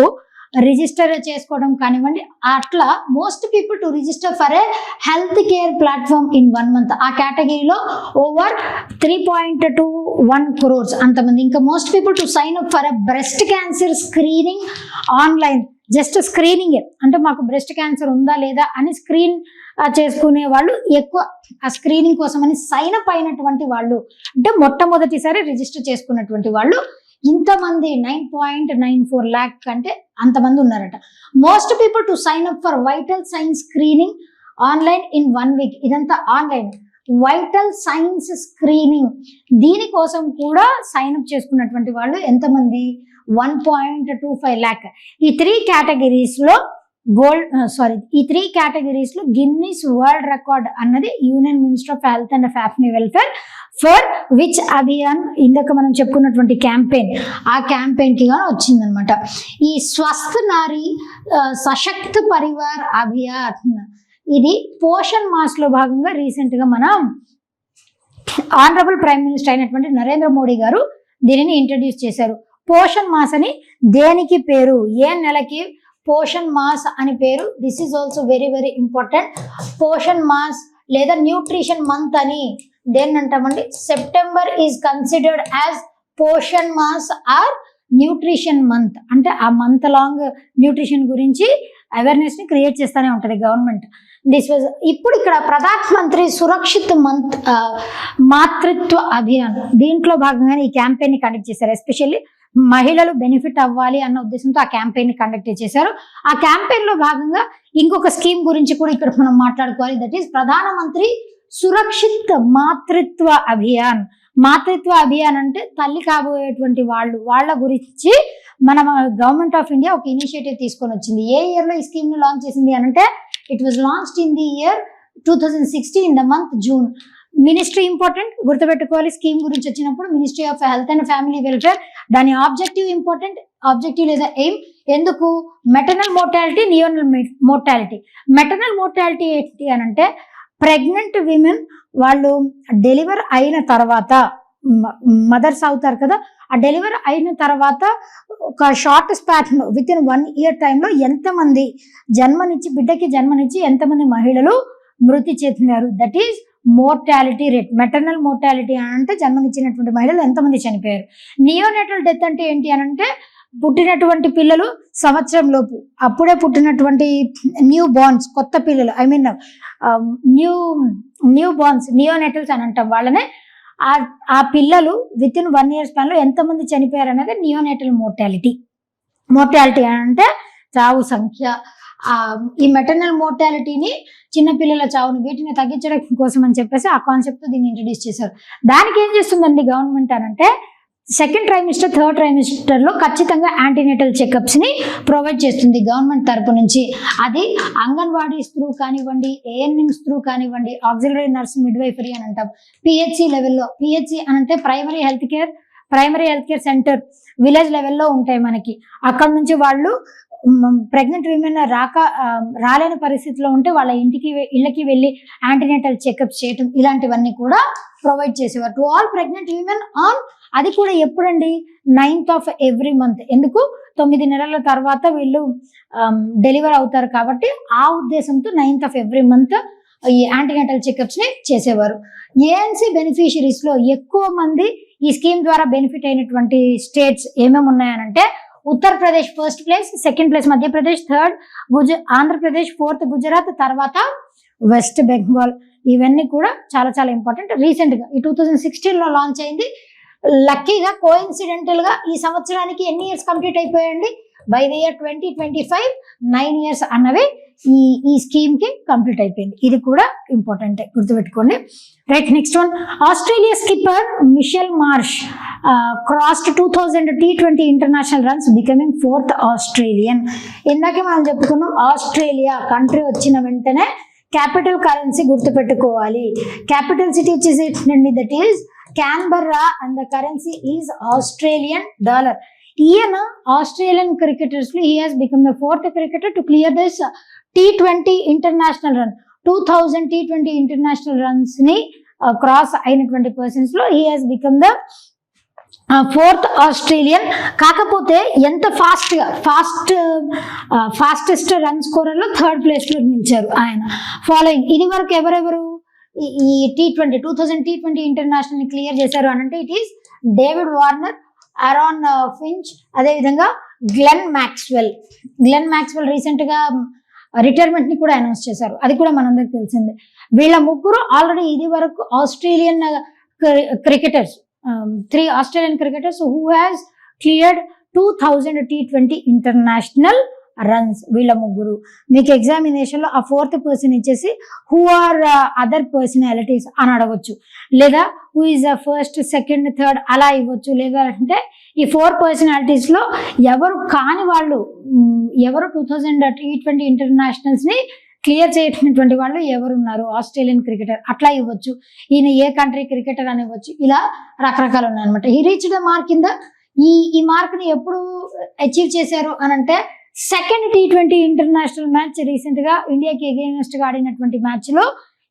రిజిస్టర్ చేసుకోవడం కానివ్వండి, అట్లా most people to register for a health care platform in 1 month. ఆ కేటగిరీలో ఓవర్ 3.21 crores అంతమంది. ఇంకా most people to sign up for a breast cancer screening online. Just screening అంటే మాకు బ్రెస్ట్ క్యాన్సర్ ఉందా లేదా అని స్క్రీన్ చేసుకునే వాళ్ళు ఎక్కువ. ఆ స్క్రీనింగ్ కోసం అని సైన్ అప్ అయినటువంటి వాళ్ళు అంటే మొట్టమొదటిసారి రిజిస్టర్ చేసుకున్నటువంటి వాళ్ళు ఇంతమంది 9.94 lakh అంటే అంతమంది ఉన్నారట. Most people to sign up for vital signs screening online in 1 week. ఇదంతా ఆన్లైన్ వైటల్ సైన్స్ స్క్రీనింగ్. దీనికోసం కూడా సైన్ అప్ చేసుకున్నటువంటి వాళ్ళు ఎంతమంది? 1.25 lakh. ఈ 3 categories లో ఈ 3 categories లో గిన్నిస్ వరల్డ్ రికార్డ్ అన్నది union minister of health and family welfare for which Abhiyan ఇందాక మనం చెప్పుకున్నటువంటి క్యాంపెయిన్, ఆ క్యాంపెయిన్ కి గాను వచ్చిందనమాట. ఈ స్వస్థ నారీ సశక్త పరివార్ అభియాన్ ఇది పోషణ్ మాస్ లో భాగంగా రీసెంట్ గా మనం ఆనరబుల్ ప్రైమ్ మినిస్టర్ అయినటువంటి నరేంద్ర మోడీ గారు దీనిని ఇంట్రడ్యూస్ చేశారు. పోషణ్ మాస్ అని దేనికి పేరు? ఏ నెలకి పోషణ్ మాస్ అని పేరు? This is also very very important. Poshan mass లేదా న్యూట్రిషన్ మంత్ అని దేన్ని అంటామండి? September is considered as Poshan mass or nutrition month. అంటే ఆ మంత్ లాంగ్ న్యూట్రిషన్ గురించి అవేర్నెస్ ని క్రియేట్ చేస్తూనే ఉంటుంది గవర్నమెంట్. ఇప్పుడు ఇక్కడ ప్రధాన మంత్రి సురక్షిత్ మాతృత్వ అభియాన్ దీంట్లో భాగంగానే ఈ క్యాంపెయిన్ ని కండక్ట్ చేశారు. ఎస్పెషల్లీ మహిళలు బెనిఫిట్ అవ్వాలి అన్న ఉద్దేశంతో ఆ క్యాంపెయిన్ ని కండక్ట్ చేశారు. ఆ క్యాంపెయిన్ లో భాగంగా ఇంకొక స్కీమ్ గురించి కూడా ఇక్కడ మనం మాట్లాడుకోవాలి. దట్ ఈస్ ప్రధాన మంత్రి సురక్షిత్ మాతృత్వ అభియాన్. మాతృత్వ అభియాన్ అంటే తల్లి కాబోయేటువంటి వాళ్ళ గురించి మన గవర్నమెంట్ ఆఫ్ ఇండియా ఒక ఇనిషియేటివ్ తీసుకొని వచ్చింది. ఏ ఇయర్ లో ఈ స్కీమ్ ని లాంచ్ చేసింది అని అంటే it was launched in the year 2016 in the month June. Ministry important, గుర్తుపెట్టుకోవాలి. స్కీమ్ గురించి వచ్చినప్పుడు ministry of health and family welfare. దాని ఆబ్జెక్టివ్ ఇంపార్టెంట్. ఆబ్జెక్టివ్ లేదా ఎయిమ్ ఎందుకు? Maternal mortality, neonatal mortality. Maternal mortality ఏంటి అని అంటే ప్రెగ్నెంట్ విమెన్ వాళ్ళు డెలివర్ అయిన తర్వాత మదర్స్ అవుతారు కదా, ఆ డెలివరీ అయిన తర్వాత ఒక short span with in 1 year టైంలో ఎంతమంది బిడ్డకి జన్మనిచ్చి ఎంతమంది మహిళలు మృతి చెందారు? That is mortality rate. Maternal mortality అంటే జన్మనిచ్చినటువంటి మహిళలు ఎంతమంది చనిపోయారు. నియోనేటల్ డెత్ అంటే ఏంటి అని అంటే పుట్టినటువంటి పిల్లలు సంవత్సరం లోపు అప్పుడే పుట్టినటువంటి న్యూ బార్న్స్, కొత్త పిల్లలు, ఐ మీన్ న్యూ బార్న్స్, నియోనేటల్స్ అని అంటాం వాళ్ళనే. ఆ పిల్లలు విత్ ఇన్ 1 year స్పాన్ లో ఎంతమంది చనిపోయారు అనేది నియోనేటల్ మోర్టాలిటీ. మోర్టాలిటీ అంటే చావు సంఖ్య. ఈ మెటర్నల్ మోర్టాలిటీని, చిన్నపిల్లల చావుని, వీటిని తగ్గించడం కోసం అని చెప్పేసి ఆ కాన్సెప్ట్ దీన్ని ఇంట్రడ్యూస్ చేశారు. దానికి ఏం చేస్తుందండి గవర్నమెంట్ అని అంటే సెకండ్ ట్రైమిస్టర్, థర్డ్ ట్రైమిస్టర్ లో ఖచ్చితంగా యాంటీనేటల్ చెకప్స్ ని ప్రొవైడ్ చేస్తుంది గవర్నమెంట్ తరపు నుంచి. అది అంగన్వాడీస్ త్రూ కానివ్వండి, ఏఎన్ఎంస్ త్రూ కానివ్వండి, ఆక్సిలరీ నర్స్ మిడ్వైఫరీ అని అంటాం. పిహెచ్సి లెవెల్లో, పిహెచ్సి అని అంటే primary health care centre village లెవెల్లో ఉంటాయి మనకి. అక్కడ నుంచి వాళ్ళు ప్రెగ్నెంట్ విమెన్ రాలేని పరిస్థితిలో ఉంటే వాళ్ళ ఇళ్ళకి వెళ్ళి యాంటీనేటల్ చెకప్స్ చేయటం, ఇలాంటివన్నీ కూడా ప్రొవైడ్ చేసేవారు to all pregnant women on. అది కూడా ఎప్పుడండి? 9th of every month. ఎందుకు? 9 నెలల తర్వాత వీళ్ళు డెలివర్ అవుతారు కాబట్టి ఆ ఉద్దేశంతో 9th of every month ఈ యాంటీనటల్ చెకప్స్ని చేసేవారు. ఏఎన్సీ బెనిఫిషరీస్లో ఎక్కువ మంది ఈ స్కీమ్ ద్వారా బెనిఫిట్ అయినటువంటి స్టేట్స్ ఏమేమి ఉన్నాయనంటే Uttar Pradesh first place, second place Madhya Pradesh, third Andhra Pradesh, fourth Gujarat, తర్వాత వెస్ట్ బెంగాల్. ఇవన్నీ కూడా చాలా చాలా ఇంపార్టెంట్. రీసెంట్గా ఈ 2016లో లాంచ్ అయింది. లక్కీగా కోఇన్సిడెంటల్గా ఈ సంవత్సరానికి ఎన్ని ఇయర్స్ కంప్లీట్ అయిపోయాయండి? బై ద ఇయర్ 2025 9 ఇయర్స్ అన్నవి ఈ స్కీమ్ కి కంప్లీట్ అయిపోయింది. ఇది కూడా ఇంపార్టెంట్, గుర్తుపెట్టుకోండి. Right, next one. Australia skipper Mitchell Marsh crossed 2000 T20 international runs, becoming 4th Australian. ఇందాకే మనం చెప్పుకున్నాం, ఆస్ట్రేలియా కంట్రీ వచ్చిన వెంటనే క్యాపిటల్ కరెన్సీ గుర్తుపెట్టుకోవాలి. క్యాపిటల్ సిటీ వచ్చేసి that is Canberra and the currency is Australian dollar. ఈయన ఆస్ట్రేలియన్ క్రికెటర్స్ లో he has become the 4th cricketer to clear this T20 international run. 2000 T20 international runs ని cross అయినటువంటి persons లో he has become the 4th Australian. కాకపోతే ఎంత fastest run scorer లో 3rd place లో నిలిచారు ఆయన. ఫాలోయింగ్ ఇది వరకు ఎవరెవరు ఈ T20 T20 ఇంటర్నేషనల్ ని క్లియర్ చేశారు అనంటే it is David Warner, Aaron Finch, అదేవిధంగా గ్లెన్ మ్యాక్స్వెల్ రీసెంట్ గా రిటైర్మెంట్ ని కూడా అనౌన్స్ చేశారు. అది కూడా మనందరికి తెలిసిందే. వీళ్ళ ముగ్గురు ఆల్రెడీ ఇది వరకు Australian cricketers, 3 Australian cricketers who has cleared 2000 T20 international runs. వీళ్ళ ముగ్గురు. మీకు ఎగ్జామినేషన్ లో ఆ 4th పర్సన్ ఇచ్చేసి హూ ఆర్ అదర్ పర్సనాలిటీస్ అని అడగొచ్చు, లేదా who is first, second, third అలా ఇవ్వచ్చు. లేదా అంటే ఈ 4 పర్సనాలిటీస్ లో ఎవరు కాని వాళ్ళు, ఎవరు 2000 T20 ఇంటర్నేషనల్స్ ని క్లియర్ చేయటువంటి వాళ్ళు ఎవరున్నారు, ఆస్ట్రేలియన్ క్రికెటర్ అట్లా ఇవ్వచ్చు. ఈయన ఏ కంట్రీ క్రికెటర్ అని ఇవ్వచ్చు. ఇలా రకరకాలు ఉన్నాయన్నమాట. ఈ రీచ్ ద మార్క్ కింద ఈ మార్క్ ని ఎప్పుడు అచీవ్ చేశారు అనంటే second T20 international match recent గా ఇండియాకి అగైనెస్ట్ గా ఆడినటువంటి మ్యాచ్ లో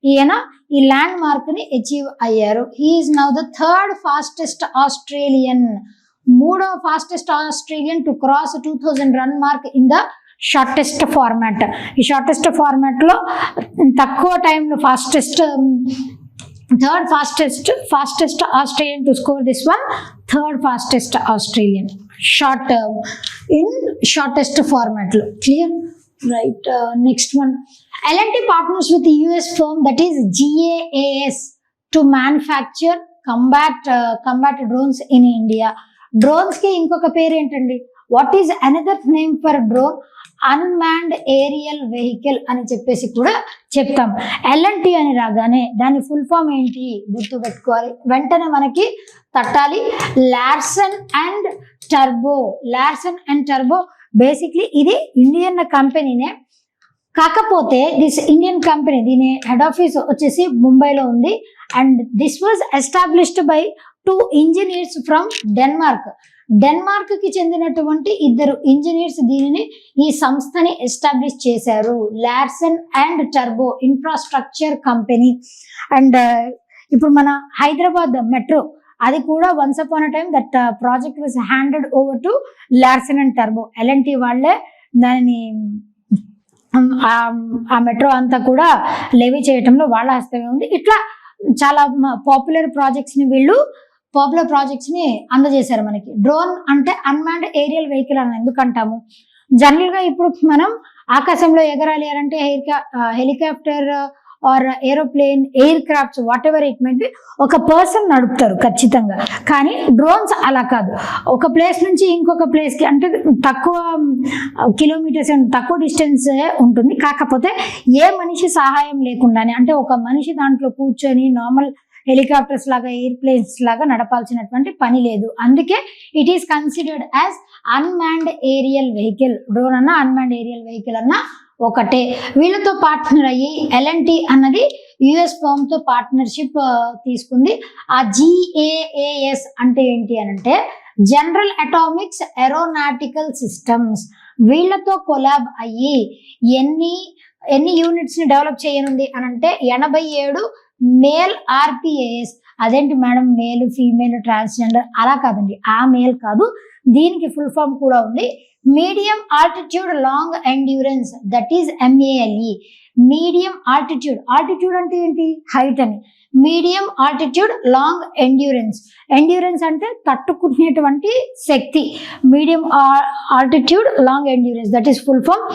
ఈయన ఈ ల్యాండ్ మార్క్ ని అచీవ్ అయ్యారు. He is now the 3rd fastest Australian, 3వ fastest Australian to cross 2000 run mark in the shortest format. ఈ షార్టెస్ట్ ఫార్మాట్ లో తక్కువ టైంలో third fastest Australian to score this one, 3rd fastest Australian in shortest format lo. Clear? Right. Next one. L&T partners with the US firm that is GAAS to manufacture combat drones in India. Drones ki inkoka పేరు ఏంటండి? What is another name for drone? Unmanned aerial vehicle అని చెప్పేసి కూడా చెప్తాం. L&T అని రాగానే దాని full form ఏంటి గుర్తు పెట్టుకోవాలి, వెంటనే మనకి తట్టాలి. లార్సన్ అండ్ టర్బో. బేసిక్లీ ఇది ఇండియన్ కంపెనీనే, కాకపోతే దిస్ ఇండియన్ కంపెనీ దీని హెడ్ ఆఫీస్ వచ్చేసి ముంబైలో ఉంది. And this was established by 2 engineers from Denmark కి చెందినటువంటి 2 ఇంజనీర్స్ ఈ సంస్థని ఎస్టాబ్లిష్ చేశారు. లార్సన్ అండ్ టర్బో ఇన్ఫ్రాస్ట్రక్చర్ కంపెనీ. అండ్ ఇప్పుడు మన హైదరాబాద్ మెట్రో అది కూడా once upon a time that project was handed over to Larsen and టర్బో. L&T వాళ్ళే దానిని ఆ మెట్రో అంతా కూడా లెవీ చేయటంలో వాళ్ళ హస్తమే ఉంది. ఇట్లా చాలా పాపులర్ ప్రాజెక్ట్స్ ని అందజేశారు మనకి. డ్రోన్ అంటే అన్మాన్డ్ ఏరియల్ వెహికల్ అని ఎందుకంటాము? జనరల్ గా ఇప్పుడు మనం ఆకాశంలో ఎగరాలి అంటే helicopter or aeroplane, aircrafts, whatever it might be, ఒక పర్సన్ నడుపుతారు ఖచ్చితంగా. కానీ డ్రోన్స్ అలా కాదు. ఒక ప్లేస్ నుంచి ఇంకొక ప్లేస్ కి అంటే తక్కువ కిలోమీటర్స్, తక్కువ డిస్టెన్స్ ఉంటుంది. కాకపోతే ఏ మనిషి సహాయం లేకుండానే, అంటే ఒక మనిషి దాంట్లో కూర్చొని నార్మల్ హెలికాప్టర్స్ లాగా, ఎయిర్ ప్లేన్స్ లాగా నడపాల్సినటువంటి పని లేదు. అందుకే it is considered as unmanned aerial vehicle. Drone అన్న అన్మాన్డ్ ఏరియల్ వెహికల్ అన్న ఒకటే. వీళ్ళతో పార్ట్నర్ అయ్యి L&T అన్నది యుఎస్ ఫర్మ్ తో పార్ట్నర్షిప్ తీసుకుంది. ఆ GAAS అంటే ఏంటి అనంటే జనరల్ అటామిక్స్ ఏరోనాటికల్ సిస్టమ్స్. వీళ్ళతో కొలాబ్ అయ్యి ఎన్ని యూనిట్స్ ని డెవలప్ చేయనుంది అనంటే 87 మేల్ RPAS. అదేంటి మేడం మేల్, ఫీమేల్, ట్రాన్స్జెండర్ అలా కాదండి, ఆ మేల్ కాదు, దీనికి ఫుల్ ఫామ్ కూడా ఉంది. Medium altitude long endurance, that is MALE. Medium altitude, altitude అంటే ఏంటి, హైట్ అని, మీడియం ఆల్టిట్యూడ్ లాంగ్ ఎండ్యూరెన్స్ అంటే తట్టుకునేటువంటి శక్తి, medium altitude long endurance, that is full form.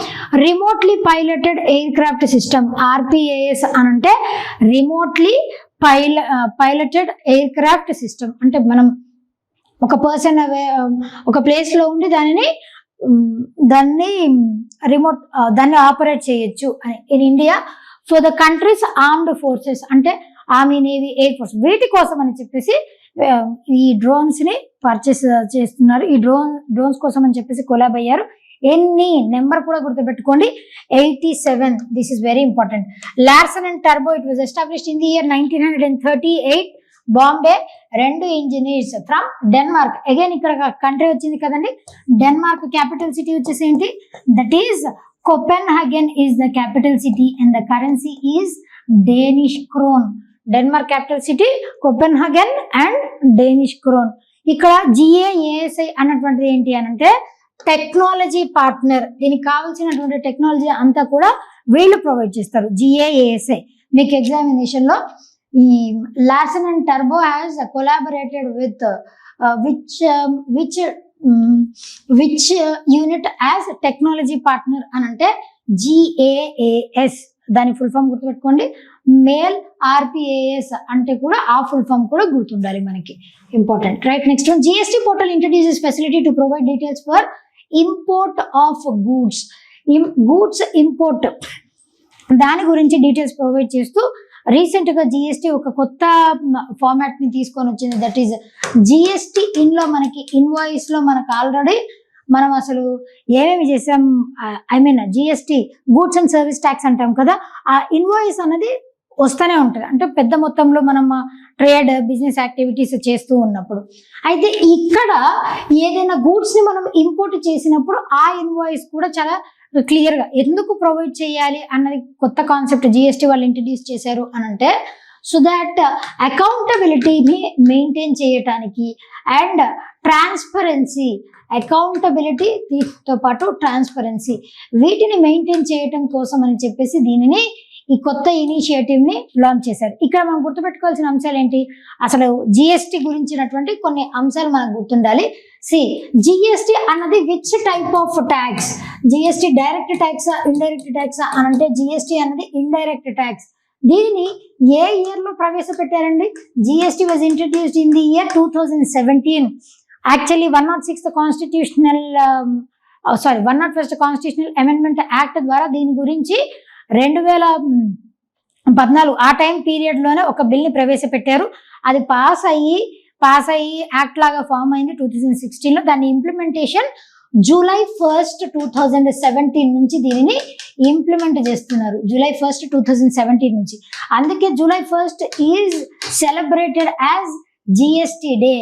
Remotely piloted aircraft system, RPAS అని అంటే remotely piloted aircraft system, అంటే మనం ఒక పర్సన్ ఒక ప్లేస్ లో ఉండి దాన్ని ఆపరేట్ చేయొచ్చు అని. In India for the countries armed forces అంటే ఆర్మీ, నేవీ, ఎయిర్ ఫోర్స్, వీటి కోసం అని చెప్పేసి ఈ డ్రోన్స్ ని పర్చేస్ చేస్తున్నారు. ఈ డ్రోన్స్ కోసం అని చెప్పేసి కొలాబ్ అయ్యారు. ఎన్ని నెంబర్ కూడా గుర్తుపెట్టుకోండి, 87. This is very important. Larson and turbo, it was established in the year 1938. Bombay, 2 engineers from Denmark. Again ఇక్కడ కంట్రీ వచ్చింది కదండి, డెన్మార్క్ క్యాపిటల్ సిటీ వచ్చేసి ఏంటి, that is Copenhagen is the capital city and the currency is Danish crown. Denmark capital city Copenhagen and Danish crown. ఇక్కడ GAASI అన్నటువంటిది ఏంటి అని అంటే టెక్నాలజీ పార్ట్నర్. దీనికి కావాల్సినటువంటి టెక్నాలజీ అంతా కూడా వీళ్ళు ప్రొవైడ్ చేస్తారు, GAASI. మీకు ఎగ్జామినేషన్ లో ఈ Larson and turbo has collaborated with which unit as technology partner అని అంటే GAAS. దాని ఫుల్ ఫామ్ గుర్తుపెట్టుకోండి. మేల్ RPAS అంటే కూడా ఆ ఫుల్ ఫామ్ కూడా గుర్తుండాలి మనకి, important, right. Next one, GST portal introduces facility to provide details for import of goods. Goods import దాని గురించి డీటెయిల్స్ ప్రొవైడ్ చేస్తూ రీసెంట్ గా GST ఒక కొత్త ఫార్మాట్ ని తీసుకొని వచ్చింది, దట్ ఈస్ GST ఇన్ లో మనకి ఇన్వాయిస్ లో మనకు ఆల్రెడీ మనం అసలు ఏమేమి చేసాం, I mean GST goods and service tax అంటాం కదా, ఆ ఇన్వాయిస్ అనేది వస్తూనే ఉంటుంది. అంటే పెద్ద మొత్తంలో మనం ట్రేడ్ బిజినెస్ యాక్టివిటీస్ చేస్తూ ఉన్నప్పుడు. అయితే ఇక్కడ ఏదైనా గూడ్స్ ని మనం ఇంపోర్ట్ చేసినప్పుడు ఆ ఇన్వాయిస్ కూడా చాలా క్లియర్ గా ఎందుకు ప్రొవైడ్ చేయాలి అన్నది కొత్త కాన్సెప్ట్ GST వాళ్ళు ఇంట్రడ్యూస్ చేశారు అని అంటే, సో దాట్ అకౌంటబిలిటీని మెయింటైన్ చేయటానికి అండ్ ట్రాన్స్పరెన్సీ, అకౌంటబిలిటీతో పాటు ట్రాన్స్పరెన్సీ వీటిని మెయింటైన్ చేయటం కోసం అని చెప్పేసి దీనిని ఈ కొత్త ఇనిషియేటివ్ ని లాంచ్ చేశారు. ఇక్కడ మనం గుర్తుపెట్టుకోవాల్సిన అంశాలు ఏంటి, అసలు GST గురించినటువంటి కొన్ని అంశాలు మనకు గుర్తుండాలి. GST అన్నది which type of tax, GST direct tax, indirect tax అని అంటే GST అన్నది ఇండైరెక్ట్ ట్యాక్స్. దీనిని ఏ ఇయర్ లో ప్రవేశపెట్టారండి, GST was introduced in the year 2017. Actually 106th constitutional 101st constitutional amendment act ద్వారా దీని గురించి 2014 ఆ టైం పీరియడ్ లోనే ఒక బిల్ ని ప్రవేశపెట్టారు. అది పాస్ అయ్యి యాక్ట్ లాగా ఫామ్ అయింది 2016 లో. దాని ఇంప్లిమెంటేషన్ July 1st 2017 నుంచి దీనిని ఇంప్లిమెంట్ చేస్తున్నారు, July 1st 2017 నుంచి. అందుకే July 1st is celebrated as GST day.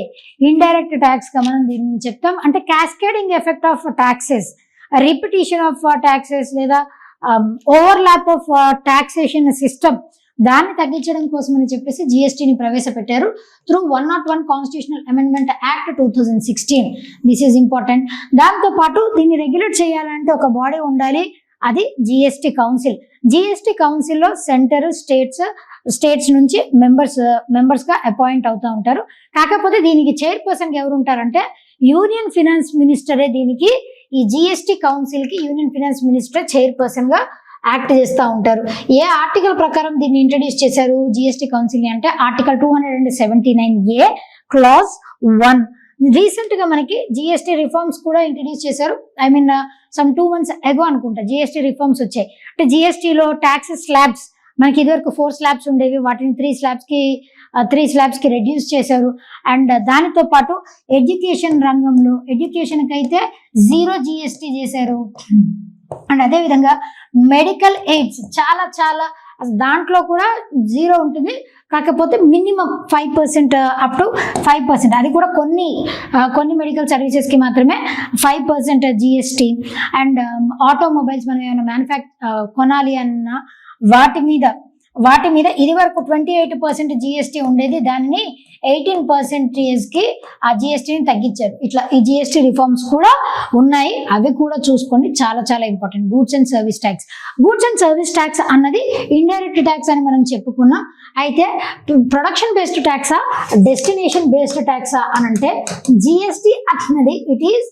Indirect tax గా మనం దీనిని చెప్తాం. అంటే cascading effect of taxes, repetition of taxes లేదా ఓవర్లాప్ ఆఫ్ టాక్సేషన్ సిస్టమ్, దాన్ని తగ్గించడం కోసం అని చెప్పేసి GST ని ప్రవేశపెట్టారు through 101 constitutional amendment act 2016. This is important. దాంతో పాటు దీన్ని రెగ్యులేట్ చేయాలంటే ఒక బాడీ ఉండాలి, అది GST కౌన్సిల్. GST కౌన్సిల్లో సెంటర్, స్టేట్స్ నుంచి మెంబర్స్ గా అపాయింట్ అవుతూ ఉంటారు. కాకపోతే దీనికి చైర్పర్సన్ ఎవరు ఉంటారంటే యూనియన్ ఫినాన్స్ మినిస్టరే. దీనికి ఈ GST కౌన్సిల్ కి యూనియన్ ఫినాన్స్ మినిస్టర్ చైర్పర్సన్ గా యాక్ట్ చేస్తూ ఉంటారు. ఏ ఆర్టికల్ ప్రకారం దీన్ని ఇంట్రడ్యూస్ చేశారు GST కౌన్సిల్ ని అంటే ఆర్టికల్ 279A క్లాజ్ 1. రీసెంట్ గా మనకి GST రిఫార్మ్స్ కూడా ఇంట్రడ్యూస్ చేశారు. ఐ మీన్ సమ్ 2 months ఎగో అనుకుంటా GST రిఫార్మ్స్ వచ్చాయి. అంటే GST లో ట్యాక్స్ స్లాబ్స్ మనకి ఇదివరకు 4 స్లాబ్స్ ఉండేవి, వాటిని 3 స్లాబ్స్ కి రెడ్యూస్ చేశారు. అండ్ దానితో పాటు ఎడ్యుకేషన్ రంగంలో ఎడ్యుకేషన్ కి అయితే 0 GST చేశారు. అండ్ అదే విధంగా మెడికల్ ఎయిడ్స్ చాలా దాంట్లో కూడా 0 ఉంటుంది, కాకపోతే మినిమం 5% అప్ టు 5%. అది కూడా కొన్ని మెడికల్ సర్వీసెస్ కి మాత్రమే 5% GST. అండ్ ఆటోమొబైల్స్ మనం ఏమైనా కొనాలి అన్నా వాటి మీద వాటి మీద ఇది వరకు 28% జిఎస్టీ ఉండేది, దానిని 18%కి ఆ జిఎస్టీని తగ్గించారు. ఇట్లా ఈ జిఎస్టీ రిఫార్మ్స్ కూడా ఉన్నాయి, అవి కూడా చూసుకోండి, చాలా చాలా important. Goods and service tax. Goods and service tax అన్నది ఇండైరెక్ట్ ట్యాక్స్ అని మనం చెప్పుకున్నాం. అయితే ప్రొడక్షన్ బేస్డ్ ట్యాక్సా, డెస్టినేషన్ బేస్డ్ ట్యాక్సా అని అంటే జిఎస్టీ అన్నది it is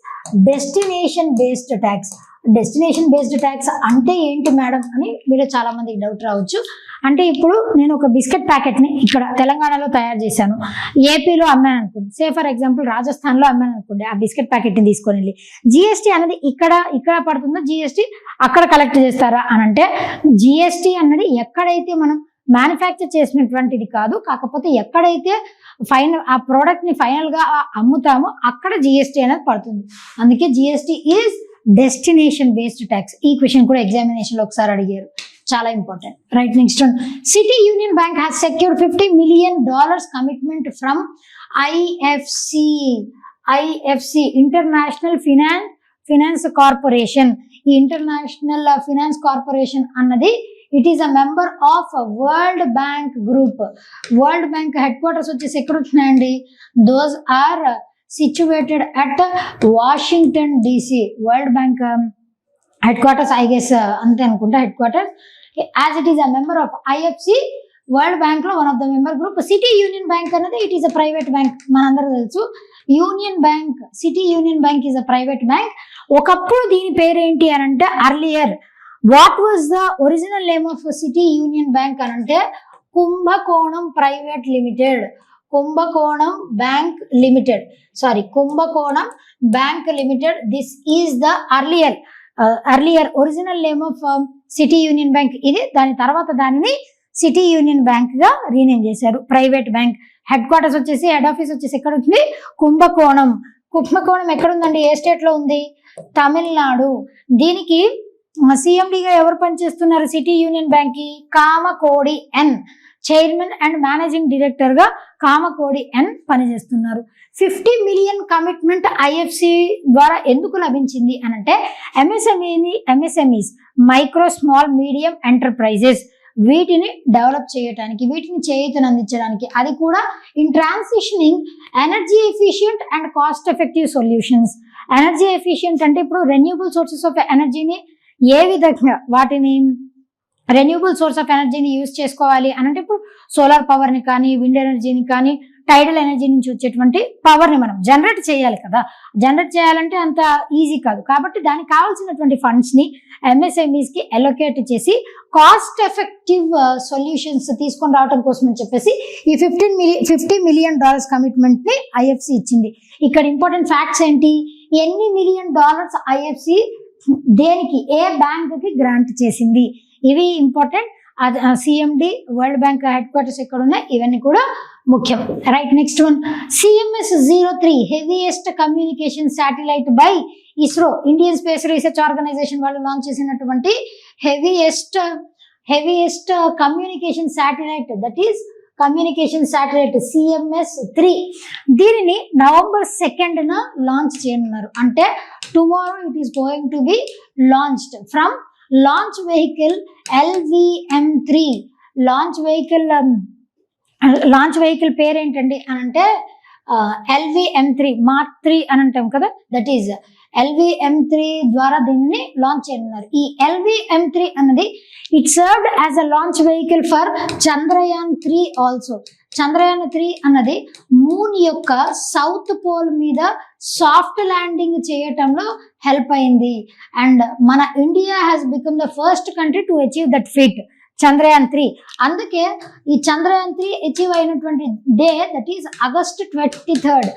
destination based tax. Destination based tax అంటే ఏంటి మేడం అని మీరు చాలా మందికి డౌట్ రావచ్చు. అంటే ఇప్పుడు నేను ఒక బిస్కెట్ ప్యాకెట్ని ఇక్కడ తెలంగాణలో తయారు చేశాను, ఏపీలో అమ్మాను అనుకోండి, సే ఫర్ ఎగ్జాంపుల్ రాజస్థాన్లో అమ్మాను అనుకోండి, ఆ బిస్కెట్ ప్యాకెట్ని తీసుకొని వెళ్ళి జిఎస్టీ అనేది ఇక్కడ పడుతుందో జిఎస్టీ అక్కడ కలెక్ట్ చేస్తారా అని అంటే జిఎస్టీ అన్నది ఎక్కడైతే మనం మ్యానుఫ్యాక్చర్ చేసినటువంటిది కాదు, కాకపోతే ఎక్కడైతే ఆ ప్రోడక్ట్ ని ఫైనల్ గా అమ్ముతామో అక్కడ జిఎస్టీ అనేది పడుతుంది. అందుకే GST is destination based tax. ఈ క్వశ్చన్ కూడా ఎగ్జామినేషన్ లో ఒకసారి అడిగారు, చాలా important. Right, next one. City Union Bank has secured $50 million commitment from IFC International Finance Corporation. ఈ ఇంటర్నేషనల్ ఫినాన్స్ కార్పొరేషన్ అన్నది it is a member of World Bank group. World Bank head quarters వచ్చేసి ఎక్కడ ఉంటున్నాయండి? Those are situated at Washington DC. World Bank headquarters, I guess ante anukunta headquarters, as it is a member of IFC. World Bank lo one of the member group. City Union Bank anadi it is a private bank, manandaru telusu. Union Bank, City Union Bank is a private bank. Okappudu deeni peru enti anante earlier what was the original name of City Union Bank anante Kumbakonam Private Limited. Kumbakonam Bank Limited. Sorry, Kumbakonam Bank Limited. This is the earlier original name of City Union Bank. ఇది దాని తర్వాత దానిని city Union bank గా rename చేశారు. Private bank. Head quarters వచ్చేసి, head office వచ్చేసి ఎక్కడ ఉంది? కుంభకోణం. కుంభకోణం ఎక్కడ ఉందండి? ఏ స్టేట్ లో ఉంది? తమిళనాడు. దీనికి సిఎండిగా ఎవరు పనిచేస్తున్నారు సిటీ యూనియన్ బ్యాంక్ కి? కామకోడి ఎన్ చైర్మన్ అండ్ మేనేజింగ్ డైరెక్టర్ గా కామకోడి ఎన్ పనిచేస్తున్నారు. 50 million కమిట్మెంట్ ఐఎఫ్సి ద్వారా ఎందుకు లభించింది అని అంటే MSMEs micro small medium enterprises వీటిని డెవలప్ చేయడానికి, వీటిని చేయూతను అందించడానికి, అది కూడా in transitioning energy efficient and cost effective solutions. Energy efficient అంటే ఇప్పుడు రెన్యూబుల్ సోర్సెస్ ఆఫ్ ఎనర్జీని ఏ విధంగా వాటిని రెన్యూబుల్ సోర్స్ ఆఫ్ ఎనర్జీని యూజ్ చేసుకోవాలి అని అంటే ఇప్పుడు సోలార్ పవర్ని కానీ, విండ్ ఎనర్జీని కానీ, టైడల్ ఎనర్జీ నుంచి వచ్చేటువంటి పవర్ని మనం జనరేట్ చేయాలి కదా. జనరేట్ చేయాలంటే అంత ఈజీ కాదు, కాబట్టి దానికి కావాల్సినటువంటి ఫండ్స్ని ఎంఎస్ఎంఈస్కి అలొకేట్ చేసి కాస్ట్ ఎఫెక్టివ్ సొల్యూషన్స్ తీసుకొని రావడం కోసం అని చెప్పేసి ఈ $50 million కమిట్మెంట్ని ఐఎఫ్సి ఇచ్చింది. ఇక్కడ ఇంపార్టెంట్ ఫ్యాక్ట్స్ ఏంటి? ఎన్ని $1 million ఐఎఫ్సి దేనికి, ఏ బ్యాంక్కి గ్రాంట్ చేసింది, ఇవి important. CMD, World Bank headquarters ఎక్కడ ఉన్నాయి, ఇవన్నీ కూడా ముఖ్యం. Right, next one. CMS-03 heaviest communication satellite by ISRO. Indian Space Research Organisation వాళ్ళు లాంచ్ చేసినటువంటి heaviest communication satellite, that is communication satellite CMS-3. దీనిని November 2nd లాంచ్ చేయనున్నారు. అంటే tomorrow it is going to be launched from launch vehicle LVM-3. Launch vehicle పేరు ఏంటండి అని అంటే LVM-3 Mark 3 అని అంటాం కదా, దట్ ఈజ్ LVM-3 ద్వారా దీనిని లాంచ్ చేయనున్నారు. ఈ LVM-3 అన్నది it served as a launch vehicle for Chandrayaan-3 also. Chandrayaan-3 అన్నది మూన్ యొక్క సౌత్ పోల్ మీద సాఫ్ట్ ల్యాండింగ్ చేయటంలో హెల్ప్ అయింది. అండ్ మన India has become the first country to achieve that feet, Chandrayaan-3. అందుకే ఈ Chandrayaan-3 అచీవ్ అయినటువంటి day that is August 23rd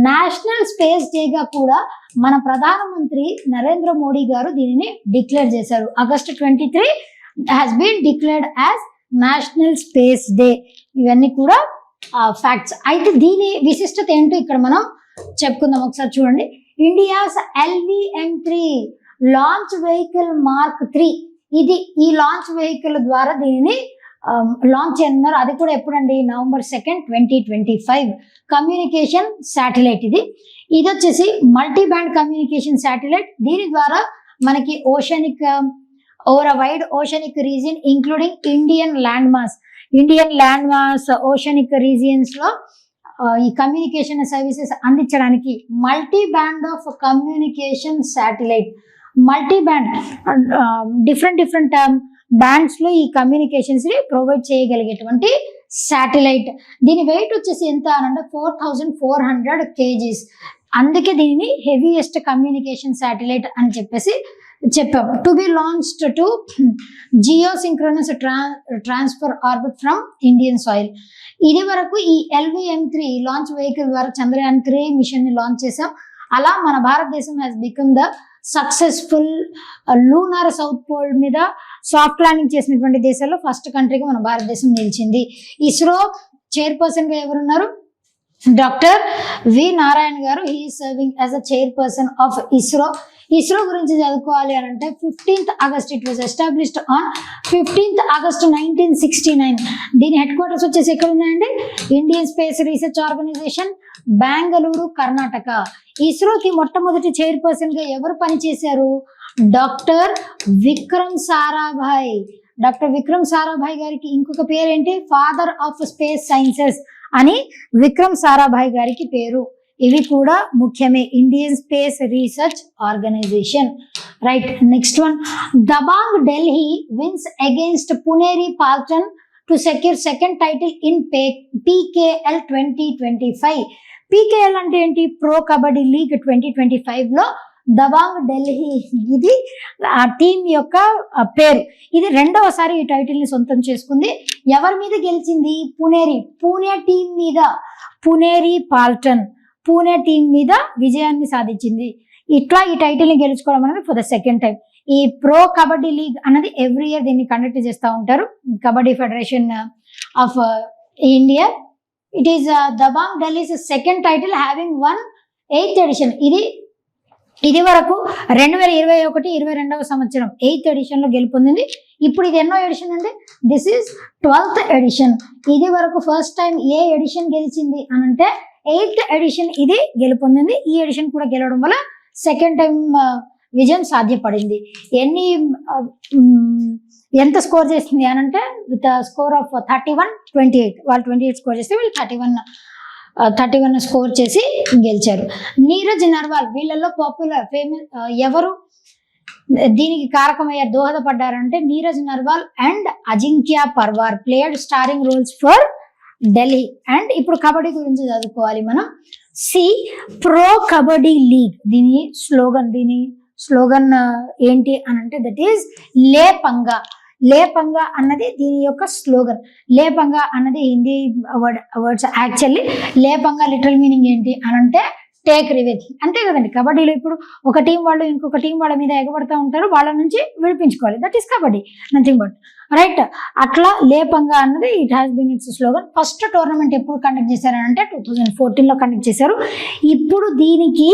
national space డేగా కూడా మన ప్రధానమంత్రి నరేంద్ర మోడీ గారు దీనిని డిక్లేర్ చేశారు. August 23 has been declared as National Space Day. ఇవన్నీ కూడా ఫ్యాక్ట్స్. అయితే దీని విశిష్టత ఏంటో ఇక్కడ మనం చెప్పుకుందాం. ఒకసారి చూడండి. India's LVM-3 launch vehicle Mark 3. ఇది ఈ లాంచ్ వెహికల్ ద్వారా దీనిని లాంచ్ చేయనున్నారు. అది కూడా ఎప్పుడండి? November 2nd, 2025. కమ్యూనికేషన్ శాటిలైట్ ఇది వచ్చేసి మల్టీ బ్యాండ్ కమ్యూనికేషన్ శాటిలైట్. దీని ద్వారా మనకి over a wide oceanic region including Indian land mass oceanic regions లో ఈ కమ్యూనికేషన్ సర్వీసెస్ అందించడానికి multi band of communication satellite, multi band different bands లో ఈ కమ్యూనికేషన్స్ ని ప్రొవైడ్ చేయగలిగేటువంటి శాటిలైట్. దీని వెయిట్ వచ్చేసి ఎంత అనంటే 4400 kgs. అందుకే దీనిని హెవీయెస్ట్ కమ్యూనికేషన్ శాటిలైట్ అని చెప్పేసి చెప్పాం. To be launched to geosynchronous transfer orbit from Indian soil. ఇది వరకు ఈ LVM-3 లాంచ్ వెహికల్ ద్వారా చంద్రయాన్ 3 మిషన్ ని లాంచ్ చేసాం. అలా మన భారతదేశం has become the successful lunar south pole మీద సాఫ్ట్ ల్యాండింగ్ చేసినటువంటి దేశాల్లో ఫస్ట్ కంట్రీగా మన భారతదేశం నిలిచింది. ఇస్రో చైర్పర్సన్ గా ఎవరున్నారు? డాక్టర్ వి నారాయణ గారు. He is serving as a chairperson of ISRO. ISRO గురించి చదువుకోవాలి అని అంటే 15th August it was established on 15th August 1969. దీని హెడ్ క్వార్టర్స్ వచ్చేసి ఎక్కడ ఉన్నాయండి? Indian Space Research Organisation, Bengaluru, Karnataka. ఇస్రోకి మొట్టమొదటి చైర్పర్సన్ గా ఎవరు పనిచేశారు? డాక్టర్ విక్రమ్ సారాభాయ్. డాక్టర్ విక్రమ్ సారాభాయ్ గారికి ఇంకొక పేరేంటి? ఫాదర్ ఆఫ్ స్పేస్ సైన్సెస్ అని విక్రమ్ సారాభాయ్ గారికి పేరు. ఇవి కూడా ముఖ్యమే. Indian Space Research Organisation. Right, next one. Dabang Delhi wins against Puneri Paltan to secure second title in PKL 2025. PKL అంటే ఏంటి? ప్రో కబడ్డీ లీగ్ 2025 లో దబాంగ్ ఢిల్లీ, ఇది ఆ టీం యొక్క పేరు. ఇది రెండవసారి ఈ టైటిల్ ని సొంతం చేసుకుంది. ఎవరి మీద గెలిచింది? పూణే టీం మీద. పూణే టీం మీద విజయాన్ని సాధించింది. ఇట్లా ఈ టైటిల్ ని గెలుచుకోవడం అనేది ఫర్ ద సెకండ్ టైం. ఈ ప్రో కబడ్డీ లీగ్ అనేది ఎవ్రీ ఇయర్ దీన్ని కండక్ట్ చేస్తూ ఉంటారు. Kabaddi federation of India. It is Dabang Delhi's second title having one 8th edition. ఇది వరకు 2021-22వ సంవత్సరం 8th ఎడిషన్ లో గెలుపొందింది. ఇప్పుడు ఇది ఎన్నో ఎడిషన్ అంటే? This is 12th edition. ఇది వరకు ఫస్ట్ టైం ఏ ఎడిషన్ గెలిచింది అని అంటే 8th ఎడిషన్ ఇది గెలుపొందింది. ఈ ఎడిషన్ కూడా గెలవడం వల్ల సెకండ్ టైం విజయం సాధ్యపడింది. ఎంత స్కోర్ చేస్తుంది అని అంటే విత్ స్కోర్ ఆఫ్ 31-28. వాళ్ళు 28 స్కోర్ చేస్తే వీళ్ళు 31 స్కోర్ చేసి గెలిచారు. నీరజ్ నర్వాల్ వీళ్ళల్లో పాపులర్ ఫేమస్ ఎవరు దీనికి కారకమయ్యారు, దోహదపడ్డారంటే Neeraj Narwal and Ajinkya Pawar played starring roles for Delhi. And ఇప్పుడు కబడ్డీ గురించి చదువుకోవాలి మనం. ప్రో కబడ్డీ లీగ్ దీని స్లోగన్ ఏంటి అని అంటే దట్ ఈస్ లేపంగా. లేపంగా అన్నది దీని యొక్క స్లోగన్. లేపంగా అన్నది హిందీ వర్డ్స్. యాక్చువల్లీ లేపంగా లిటరల్ మీనింగ్ ఏంటి అని అంటే టేక్ రివెంజ్. అంతే కదండి. కబడ్డీలో ఇప్పుడు ఒక టీం వాళ్ళు ఇంకొక టీం వాళ్ళ మీద ఎగబడుతూ ఉంటారు, వాళ్ళ నుంచి విడిపించుకోవాలి. That is kabaddi, nothing but. Right, అట్లా లేపంగా అన్నది it has been its slogan. First tournament ఎప్పుడు కండక్ట్ చేశారనంటే 2014 లో కండక్ట్ చేశారు. ఇప్పుడు దీనికి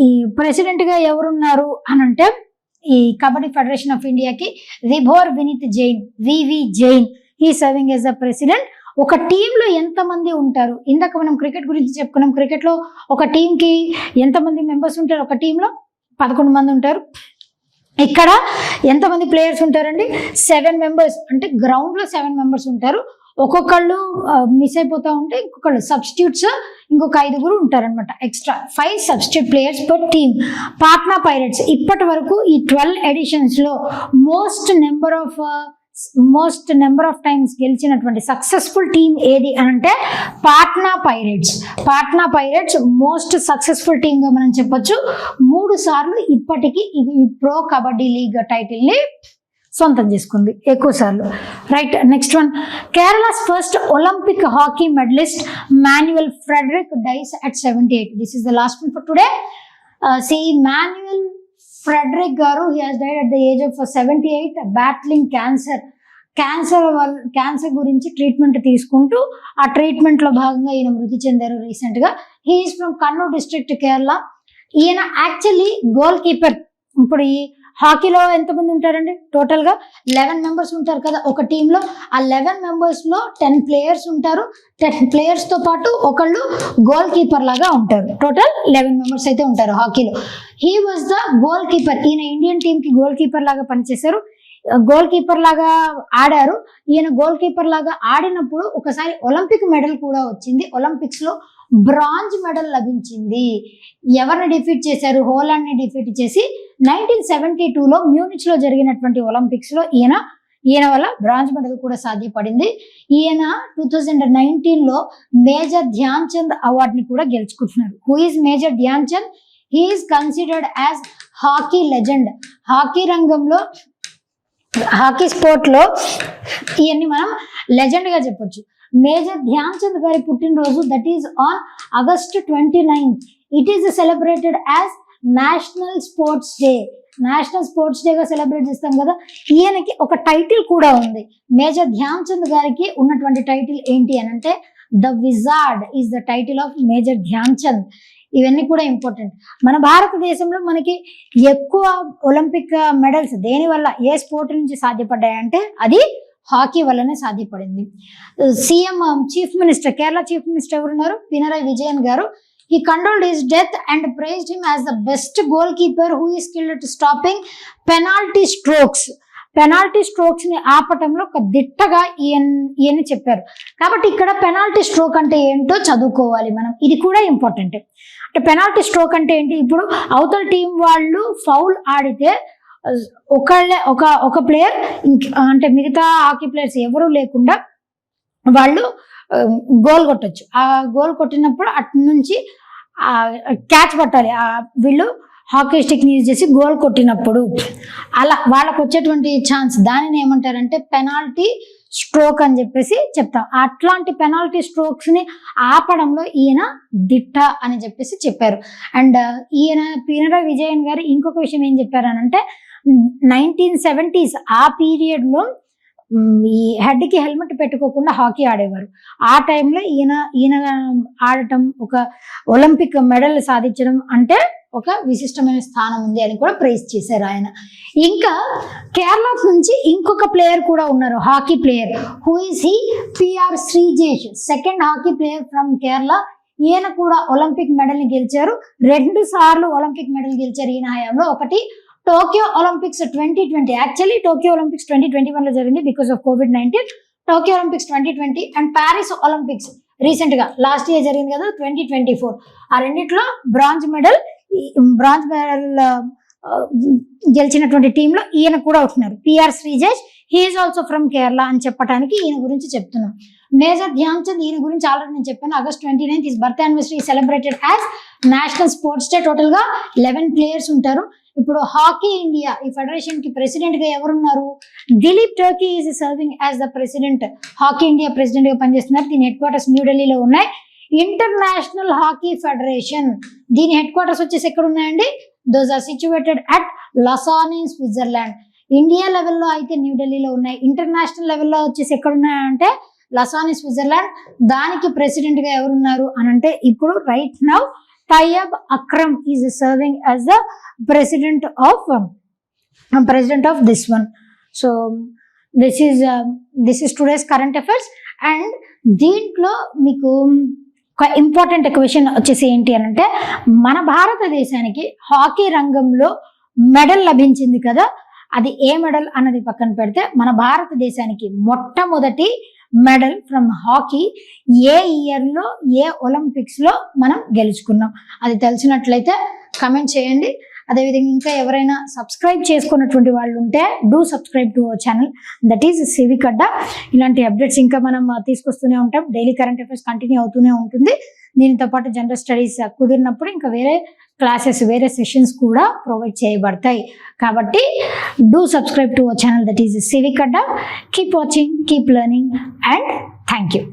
ఈ ప్రెసిడెంట్ గా ఎవరున్నారు అని అంటే ఈ కబడ్డీ ఫెడరేషన్ ఆఫ్ ఇండియాకి Vibhor Vineet Jain, V V Jain. He serving as the president. ఒక టీంలో ఎంతమంది ఉంటారు? ఇందాక మనం క్రికెట్ గురించి చెప్పుకున్నాం. క్రికెట్లో ఒక టీంకి ఎంతమంది మెంబర్స్ ఉంటారు? ఒక టీంలో 11 మంది ఉంటారు. ఇక్కడ ఎంతమంది ప్లేయర్స్ ఉంటారండి? 7 మెంబర్స్. అంటే గ్రౌండ్లో 7 మెంబర్స్ ఉంటారు. ఒక్కొక్కళ్ళు మిస్ అయిపోతూ ఉంటే ఇంకొకళ్ళు సబ్స్టిట్యూట్స్ ఇంకొక 5 ఉంటారనమాట. Extra 5 substitute players per team. Patna pirates ఇప్పటి వరకు ఈ 12 ఎడిషన్స్ లో మోస్ట్ నెంబర్ ఆఫ్ టైమ్స్ గెలిచినటువంటి సక్సెస్ఫుల్ టీమ్ ఏది అని అంటే Patna pirates most successful team గా మనం చెప్పొచ్చు. 3 సార్లు ఇప్పటికీ ఈ ప్రో కబడ్డీ లీగ్ టైటిల్ ని సొంతం చేసుకుంది, ఎక్కువ సార్లు. Right, next one. Kerala's first Olympic hockey medallist Manuel Frederick dies at 78. This is the last one for today. Manuel Frederick గారు, he has died at the age of 78 battling cancer గురించి ట్రీట్మెంట్ తీసుకుంటూ ఆ ట్రీట్మెంట్ లో భాగంగా ఈయన మృతి చెందారు రీసెంట్ గా. He is from Kannur district, Kerala. ఈయన యాక్చువల్లీ గోల్ కీపర్. ఇప్పుడు ఈ హాకీలో ఎంతమంది ఉంటారండి? టోటల్ గా 11 మెంబర్స్ ఉంటారు కదా ఒక టీంలో. ఆ 11 మెంబర్స్ లో 10 ప్లేయర్స్ ఉంటారు. 10 ప్లేయర్స్ తో పాటు ఒకళ్ళు గోల్ కీపర్ లాగా ఉంటారు. టోటల్ 11 మెంబర్స్ అయితే ఉంటారు హాకీలో. He was the goalkeeper. ఈయన ఇండియన్ టీమ్ కి గోల్ కీపర్ లాగా పనిచేశారు. గోల్ కీపర్ లాగా ఆడారు. ఈయన గోల్ కీపర్ లాగా ఆడినప్పుడు ఒకసారి ఒలింపిక్ మెడల్ కూడా వచ్చింది. ఒలింపిక్స్ లో బ్రాంజ్ మెడల్ లభించింది. ఎవరిని డిఫీట్ చేశారు? హోలాండ్ ని డిఫీట్ చేసి 1972లో మ్యూనిచ్ లో జరిగినటువంటి ఒలింపిక్స్ లో ఈయన వల్ల బ్రాంజ్ మెడల్ కూడా సాధ్యపడింది. ఈయన 2019లో మేజర్ ధ్యాన్ చంద్ అవార్డుని కూడా గెలుచుకుంటున్నారు. Who is major Dhyan Chand? He is considered as hockey legend. Hockey రంగంలో, హాకీ స్పోర్ట్ లో ఇవన్నీ మనం లెజెండ్ గా చెప్పొచ్చు. మేజర్ ధ్యాన్ చంద్ గారి పుట్టినరోజు that is on August 29th. It is celebrated as national sports day. National sports డేగా సెలబ్రేట్ చేస్తాం కదా. ఈయనకి ఒక టైటిల్ కూడా ఉంది. మేజర్ ధ్యాన్ చంద్ గారికి ఉన్నటువంటి టైటిల్ ఏంటి అని అంటే the wizard is the title of major Dhyan Chand. ఇవన్నీ కూడా ఇంపార్టెంట్. మన భారతదేశంలో మనకి ఎక్కువ ఒలింపిక్ మెడల్స్ దేని వల్ల, ఏ స్పోర్ట్ నుంచి సాధ్యపడ్డాయంటే అది హాకీ వల్లనే సాధ్యపడింది. CM chief minister, Kerala chief minister ఎవరున్నారు? పినరయ్ విజయన్ గారు. He condoled his death and praised him as the best goalkeeper who is skilled at stopping penalty strokes. Penalty strokes ని ఆపటంలో ఒక దిట్టగా ఈయన చెప్పారు. కాబట్టి ఇక్కడ పెనాల్టీ స్ట్రోక్ అంటే ఏంటో చదువుకోవాలి మనం. ఇది కూడా ఇంపార్టెంట్. అంటే పెనాల్టీ స్ట్రోక్ అంటే ఏంటి? ఇప్పుడు అవతల టీం వాళ్ళు ఫౌల్ ఆడితే ఒక ప్లేయర్, అంటే మిగతా హాకీ ప్లేయర్స్ ఎవరు లేకుండా వాళ్ళు గోల్ కొట్టచ్చు. ఆ గోల్ కొట్టినప్పుడు అటు నుంచి క్యాచ్ పట్టాలి. వీళ్ళు హాకీ స్టిక్ ని యూజ్ చేసి గోల్ కొట్టినప్పుడు అలా వాళ్ళకు వచ్చేటువంటి ఛాన్స్, దానిని ఏమంటారంటే పెనాల్టీ స్ట్రోక్ అని చెప్పేసి చెప్తాం. అట్లాంటి పెనాల్టీ స్ట్రోక్స్ ని ఆపడంలో ఈయన దిట్ట అని చెప్పేసి చెప్పారు. అండ్ ఈయన పినరయ్ విజయన్ గారు ఇంకొక విషయం ఏం చెప్పారనంటే 1970s ఆ పీరియడ్ లో ఈ హెడ్ కి హెల్మెట్ పెట్టుకోకుండా హాకీ ఆడేవారు. ఆ టైంలో ఈయన ఆడటం, ఒక ఒలింపిక్ మెడల్ సాధించడం అంటే ఒక విశిష్టమైన స్థానం ఉంది అని కూడా ప్రైజ్ చేశారు ఆయన. ఇంకా కేరళ నుంచి ఇంకొక ప్లేయర్ కూడా ఉన్నారు, hockey player. Who is he? PR Sreejesh, second hockey player from Kerala. ఈయన కూడా ఒలింపిక్ మెడల్ ని గెలిచారు. 2 సార్లు ఒలింపిక్ మెడల్ గెలిచారు ఈయన హయాంలో. ఒకటి Tokyo Olympics 2020. Actually Tokyo Olympics 2021 లో జరిగింది because of COVID-19. Tokyo Olympics 2020 and Paris Olympics recent గా లాస్ట్ ఇయర్ జరిగింది కదా 2024. ఆ రెండిట్లో బ్రాంజ్ మెడల్ గెలిచినటువంటి టీంలో ఈయన కూడా ఉంటున్నారు. PR Sreejesh, he is also from Kerala అని చెప్పడానికి ఈయన గురించి చెప్తున్నాం. మేజర్ ధ్యాన్ చంద్, ఈయన గురించి ఆల్రెడీ నేను చెప్పాను. August 29th his birth anniversary celebrated as national sports day. Total గా 11 ప్లేయర్స్ ఉంటారు. ఇప్పుడు హాకీ ఇండియా ఈ ఫెడరేషన్ కి ప్రెసిడెంట్ గా ఎవరున్నారు? Dilip Tirkey is serving as the president. Hockey India president గా పనిచేస్తున్నారు. దీని హెడ్ క్వార్టర్స్ న్యూఢిల్లీలో ఉన్నాయి. ఇంటర్నేషనల్ హాకీ ఫెడరేషన్, దీని హెడ్ క్వార్టర్స్ వచ్చేసి ఎక్కడ ఉన్నాయండి? Those are situated at Lausanne, Switzerland. India లెవెల్లో అయితే న్యూఢిల్లీలో ఉన్నాయి. ఇంటర్నేషనల్ లెవెల్లో వచ్చేసి ఎక్కడ ఉన్నాయంటే లసాన్, స్విట్జర్లాండ్. దానికి ప్రెసిడెంట్ గా ఎవరున్నారు అని అంటే ఇప్పుడు right now Tayyab Akram is serving as the president of this one. So this is today's current affairs. And దీంట్లో మీకు ఒక ఇంపార్టెంట్ క్వశ్చన్ వచ్చేసి ఏంటి అని అంటే మన భారతదేశానికి హాకీ రంగంలో మెడల్ లభించింది కదా, అది ఏ మెడల్ అన్నది పక్కన పెడితే మన భారతదేశానికి మొట్టమొదటి medal from hockey A year లో, ఏ ఒలింపిక్స్ లో మనం గెలుచుకున్నాం అది తెలిసినట్లయితే కమెంట్ చేయండి. అదేవిధంగా ఇంకా ఎవరైనా సబ్స్క్రైబ్ చేసుకున్నటువంటి వాళ్ళు ఉంటే do subscribe to our channel, that is Civic Adda. ఇలాంటి అప్డేట్స్ ఇంకా మనం తీసుకొస్తూనే ఉంటాం. డైలీ కరెంట్ అఫైర్స్ కంటిన్యూ అవుతూనే ఉంటుంది. దీనితో పాటు జనరల్ స్టడీస్ కుదిరినప్పుడు ఇంకా వేరే క్లాసెస్, వేరే సెషన్స్ కూడా ప్రొవైడ్ చేయబడతాయి. కాబట్టి do subscribe to our channel, that is Civic Adda. Keep watching, keep learning and thank you.